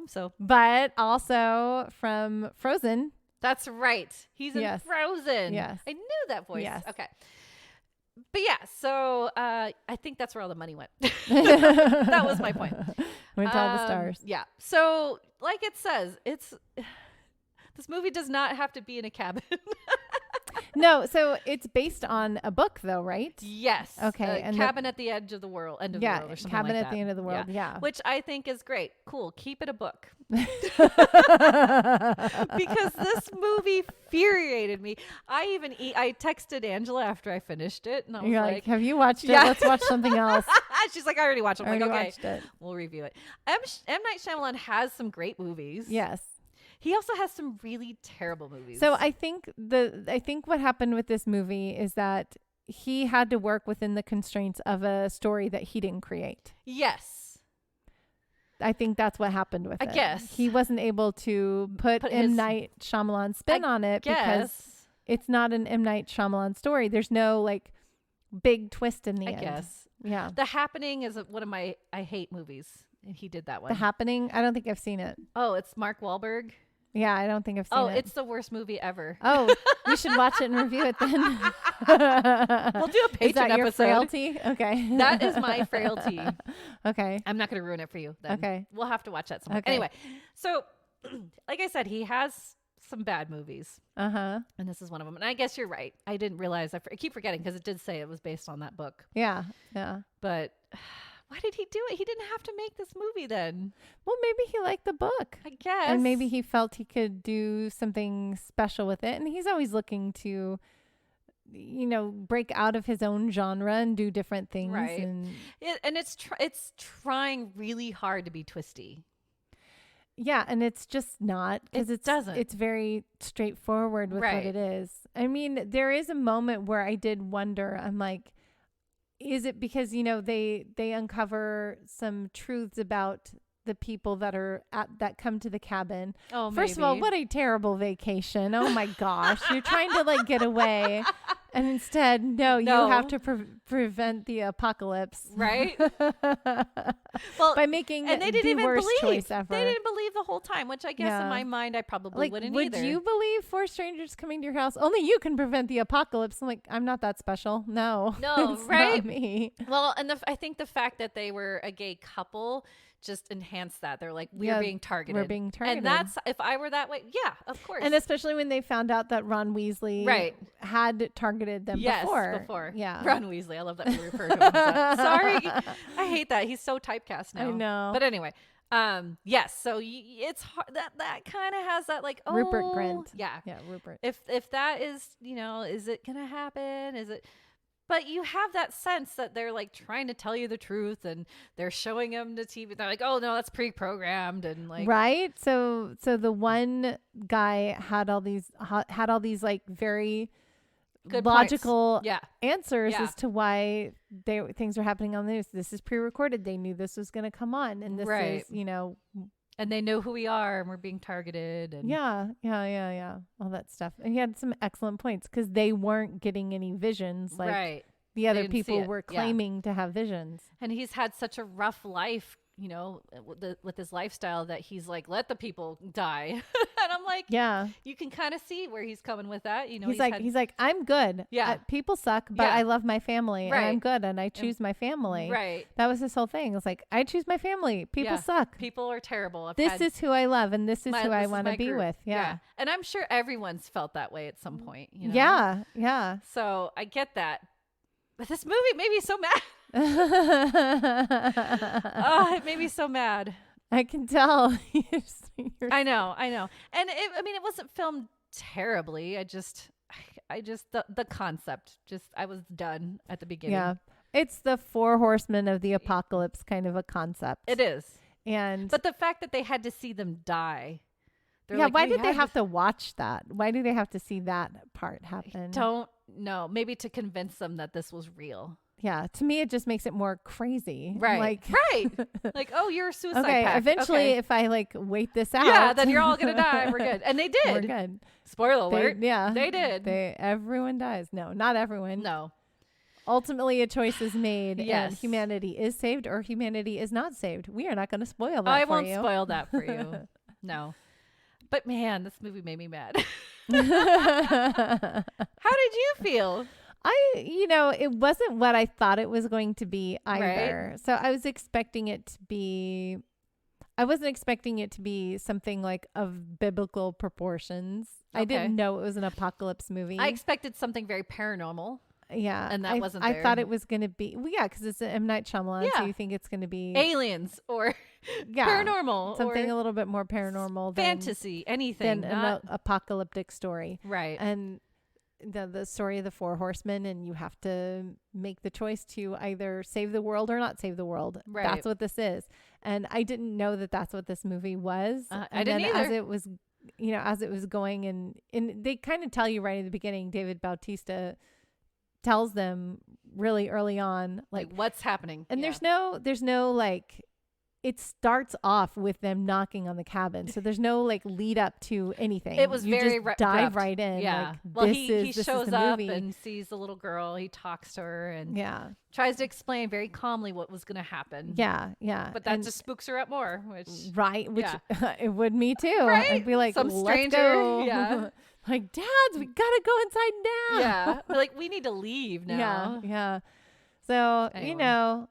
So. But also from Frozen. That's right. He's in Frozen. Yes. I knew that voice. Yes. Okay. But yeah, so I think that's where all the money went. That was my point. Went to all the stars. Yeah. So like it says, this movie does not have to be in a cabin. No, so it's based on a book though, right? Yes. Okay. And Cabin at the Edge of the World, End of the World or something Cabin like at the End of the World. Yeah. Which I think is great. Cool. Keep it a book. Because this movie infuriated me. I texted Angela after I finished it, and I was like, have you watched it? Let's watch something else. She's like, I already watched it. I'm like, okay, watched it. We'll review it. M. Night Shyamalan has some great movies. Yes. He also has some really terrible movies. So I think what happened with this movie is that he had to work within the constraints of a story that he didn't create. Yes. I think that's what happened with it. I guess. He wasn't able to put M. Night Shyamalan spin on it because it's not an M. Night Shyamalan story. There's no like big twist in the end. I guess. Yeah. The Happening is one of my I hate movies. And he did that one. The Happening? I don't think I've seen it. Oh, it's Mark Wahlberg. Yeah, I don't think I've seen it. Oh, it's the worst movie ever. Oh, you should watch it and review it then. We'll do a Patreon Is that your episode. frailty? Okay. That is my frailty. Okay. I'm not going to ruin it for you then. Okay. We'll have to watch that sometime. Okay. Anyway, so like I said, he has some bad movies. Uh-huh. And this is one of them. And I guess you're right. I didn't realize. I keep forgetting because it did say it was based on that book. Yeah. Yeah. But why did he do it? He didn't have to make this movie then. Well, maybe he liked the book. I guess. And maybe he felt he could do something special with it. And he's always looking to, break out of his own genre and do different things. Right. And it's trying really hard to be twisty. Yeah, and it's just not, because it's very straightforward with what it is. I mean, there is a moment where I did wonder, I'm like, is it because, they uncover some truths about the people that come to the cabin? Oh, First of all, what a terrible vacation. Oh my gosh. You're trying to get away. And instead, no. You have to prevent the apocalypse. Right? Well, by making and they didn't the even worst believe. choice ever. They didn't believe the whole time, which I guess in my mind I probably wouldn't either. Would you believe 4 strangers coming to your house? Only you can prevent the apocalypse. I'm like, I'm not that special. No, it's right? Not me. Well, and I think the fact that they were a gay couple just enhanced that. They're like, we're being targeted. We're being targeted. And that's, if I were that way, yeah, of course. And especially when they found out that Ron Weasley had targeted them before. Yeah. Ron Weasley. I love that we refer to him as that. Sorry. I hate that. He's so typecast now. I know. But anyway, yes. So it's hard. That kind of has that like, Rupert Grint. Yeah. Yeah, Rupert. If that is, is it going to happen? Is it... But you have that sense that they're like trying to tell you the truth, and they're showing them the TV. They're like, "Oh no, that's pre-programmed," and like, right. So the one guy had all these like very good logical points. answers as to why things are happening on the news. This is pre-recorded. They knew this was going to come on, and this is and they know who we are, and we're being targeted. And yeah, all that stuff. And he had some excellent points because they weren't getting any visions like the other people were claiming to have visions. And he's had such a rough life, with his lifestyle, that he's like, let the people die. And I'm like, yeah, you can kind of see where he's coming with that. He's like, I'm good. Yeah. People suck, but I love my family and I'm good. And I choose my family. Right. That was his whole thing. It was like, I choose my family. People suck. People are terrible. This is who I love. And this is who I want to be with. Yeah. And I'm sure everyone's felt that way at some point. Yeah. Yeah. So I get that. But this movie made me so mad. It made me so mad. I can tell. I know. And it wasn't filmed terribly. I just the concept, I was done at the beginning. Yeah. It's the 4 horsemen of the apocalypse kind of a concept. It is. But the fact that they had to see them die. Why did they have to watch that? Why do they have to see that part happen? I don't know. Maybe to convince them that this was real. Yeah, to me, it just makes it more crazy. Right. Like, oh, you're a suicide pact. Eventually, if I wait this out. Yeah, then you're all going to die. We're good. And they did. We're good. Spoiler alert. They did. Everyone dies. No, not everyone. No. Ultimately, a choice is made. Yes. And humanity is saved or humanity is not saved. We are not going to spoil that for you. I won't spoil that for you. No. But man, this movie made me mad. How did you feel? It wasn't what I thought it was going to be either. Right. So I was expecting it to be, I wasn't expecting it to be something like of biblical proportions. I didn't know it was an apocalypse movie. I expected something very paranormal. Yeah. And that wasn't there. I thought it was going to be, well, yeah, because it's M. Night Shyamalan, so you think it's going to be aliens or paranormal. Something or a little bit more paranormal fantasy, anything. Than an apocalyptic story. Right. And the story of the 4 horsemen, and you have to make the choice to either save the world or not save the world. Right. That's what this is. And I didn't know that that's what this movie was. I didn't either. As it was, as it was going, and they kind of tell you right at the beginning, David Bautista tells them really early on, like what's happening. And there's no like, it starts off with them knocking on the cabin. So there's no like lead up to anything. It was very dive right in. Yeah. Like, well, he this shows is the up movie. and sees the little girl. He talks to her and tries to explain very calmly what was going to happen. Yeah. Yeah. But that just spooks her up more, which it would me too. Right? I'd be like, some stranger. Go. Yeah. Like, dads, we gotta go inside now. Yeah. We're like, we need to leave now. Yeah. So, anyway.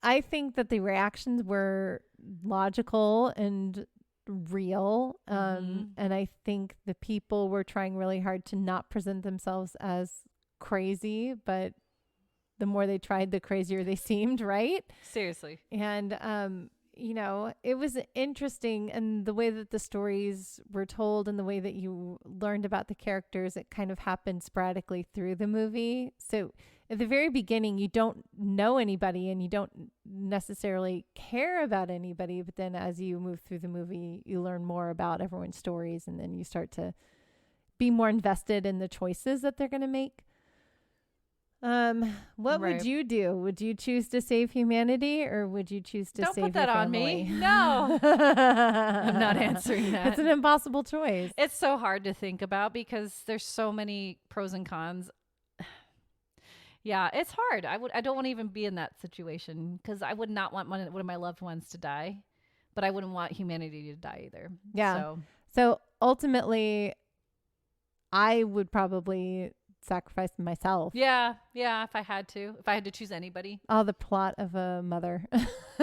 I think that the reactions were logical and real. And I think the people were trying really hard to not present themselves as crazy, but the more they tried, the crazier they seemed, right? Seriously. And, it was interesting, and the way that the stories were told and the way that you learned about the characters, it kind of happened sporadically through the movie. So at the very beginning, you don't know anybody and you don't necessarily care about anybody. But then as you move through the movie, you learn more about everyone's stories, and then you start to be more invested in the choices that they're going to make. What would you do? Would you choose to save humanity, or would you choose to save your family? Don't put that on me. No. I'm not answering that. It's an impossible choice. It's so hard to think about because there's so many pros and cons. Yeah, it's hard. I don't want to even be in that situation because I would not want one of my loved ones to die, but I wouldn't want humanity to die either. Yeah. So ultimately, I would probably sacrifice myself. Yeah. If I had to choose anybody. Oh, the plot of a mother. We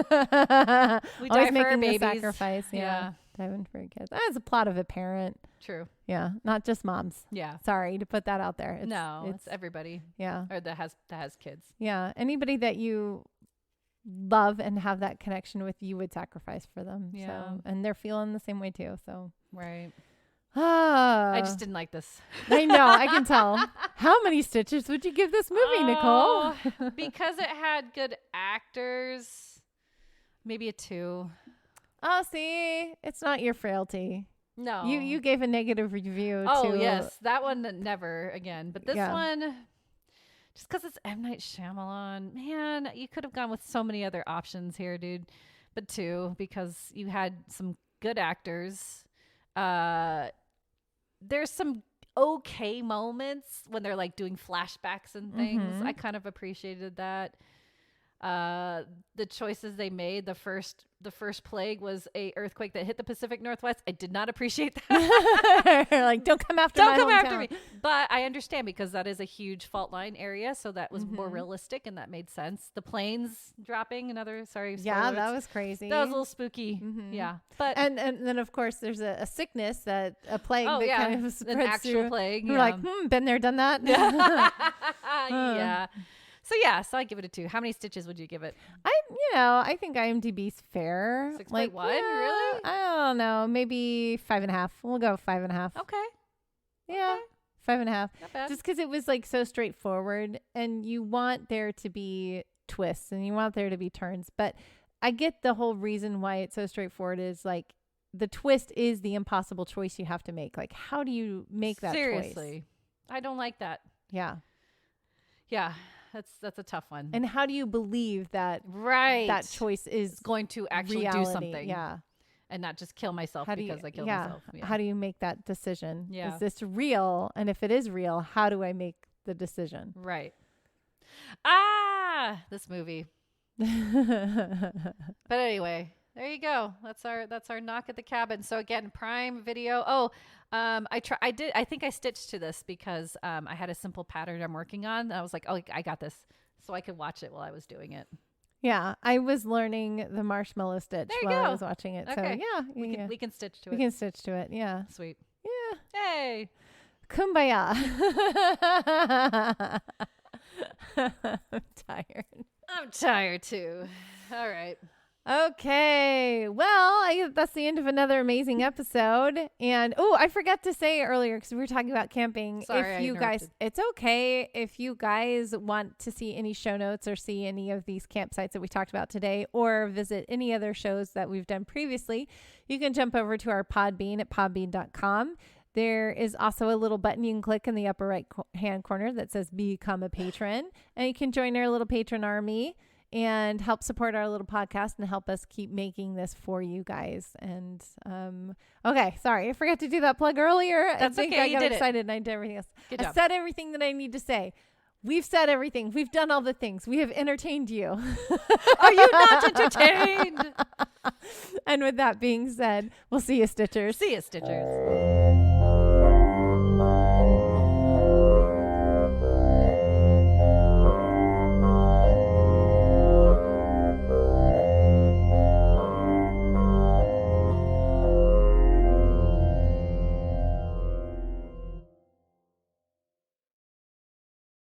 always die making for our babies. The sacrifice. Yeah. Diving for kids. That's a plot of a parent. True. Yeah. Not just moms. Yeah. Sorry to put that out there. It's everybody. Yeah. Or that has kids. Yeah. Anybody that you love and have that connection with, you would sacrifice for them. Yeah. So, and they're feeling the same way too. So. Right. I just didn't like this. I know. I can tell. How many stitches would you give this movie, Nicole? Because it had good actors. Maybe a 2. Oh, see, it's not your frailty. No. You gave a negative review. Oh, yes. That one, never again. But this one, just because it's M. Night Shyamalan, man, you could have gone with so many other options here, dude. But 2, because you had some good actors. There's some okay moments when they're like doing flashbacks and things. I kind of appreciated that. The choices they made, the first plague was a earthquake that hit the Pacific Northwest. I did not appreciate that. Like, don't come after me. But I understand because that is a huge fault line area, so that was more realistic and that made sense. The planes dropping, yeah, that was crazy. That was a little spooky. Yeah, but and then of course there's a sickness, that a plague that kind of spreads an actual through. plague. We're like, been there, done that. Yeah. So I give it a 2. How many stitches would you give it? I think IMDb's fair. 6.1, really? I don't know. Maybe 5.5. We'll go 5.5. Okay. Yeah. Okay. 5.5. Not bad. Just because it was like so straightforward, and you want there to be twists and you want there to be turns. But I get the whole reason why it's so straightforward is like the twist is the impossible choice you have to make. Like, how do you make that choice? Seriously. I don't like that. Yeah. Yeah. That's a tough one. And how do you believe that that choice is going to actually reality? do something? Yeah. And not just kill myself because I killed myself. Yeah. How do you make that decision? Yeah. Is this real? And if it is real, how do I make the decision? Right. This movie. But anyway, there you go. That's our knock at the cabin. So again, Prime Video. I think I stitched to this because I had a simple pattern I'm working on. And I was like, oh, I got this. So I could watch it while I was doing it. Yeah, I was learning the marshmallow stitch while I was watching it. Okay. So We can stitch to it. We can stitch to it. Yeah. Sweet. Yeah. Hey. Kumbaya. I'm tired. I'm tired too. All right. Okay. Well, that's the end of another amazing episode. And I forgot to say earlier, because we were talking about camping. Sorry, if you guys, it's okay if you guys want to see any show notes or see any of these campsites that we talked about today, or visit any other shows that we've done previously, you can jump over to our Podbean at podbean.com. There is also a little button you can click in the upper right hand corner that says Become a Patron, and you can join our little patron army and help support our little podcast and help us keep making this for you guys. And okay, sorry, I forgot to do that plug earlier. That's I think okay. I got excited and I did everything else. Good job. I said everything that I need to say. We've said everything. We've done all the things. We have entertained you. Are you not entertained? And with that being said, we'll see you, Stitchers. See you, Stitchers.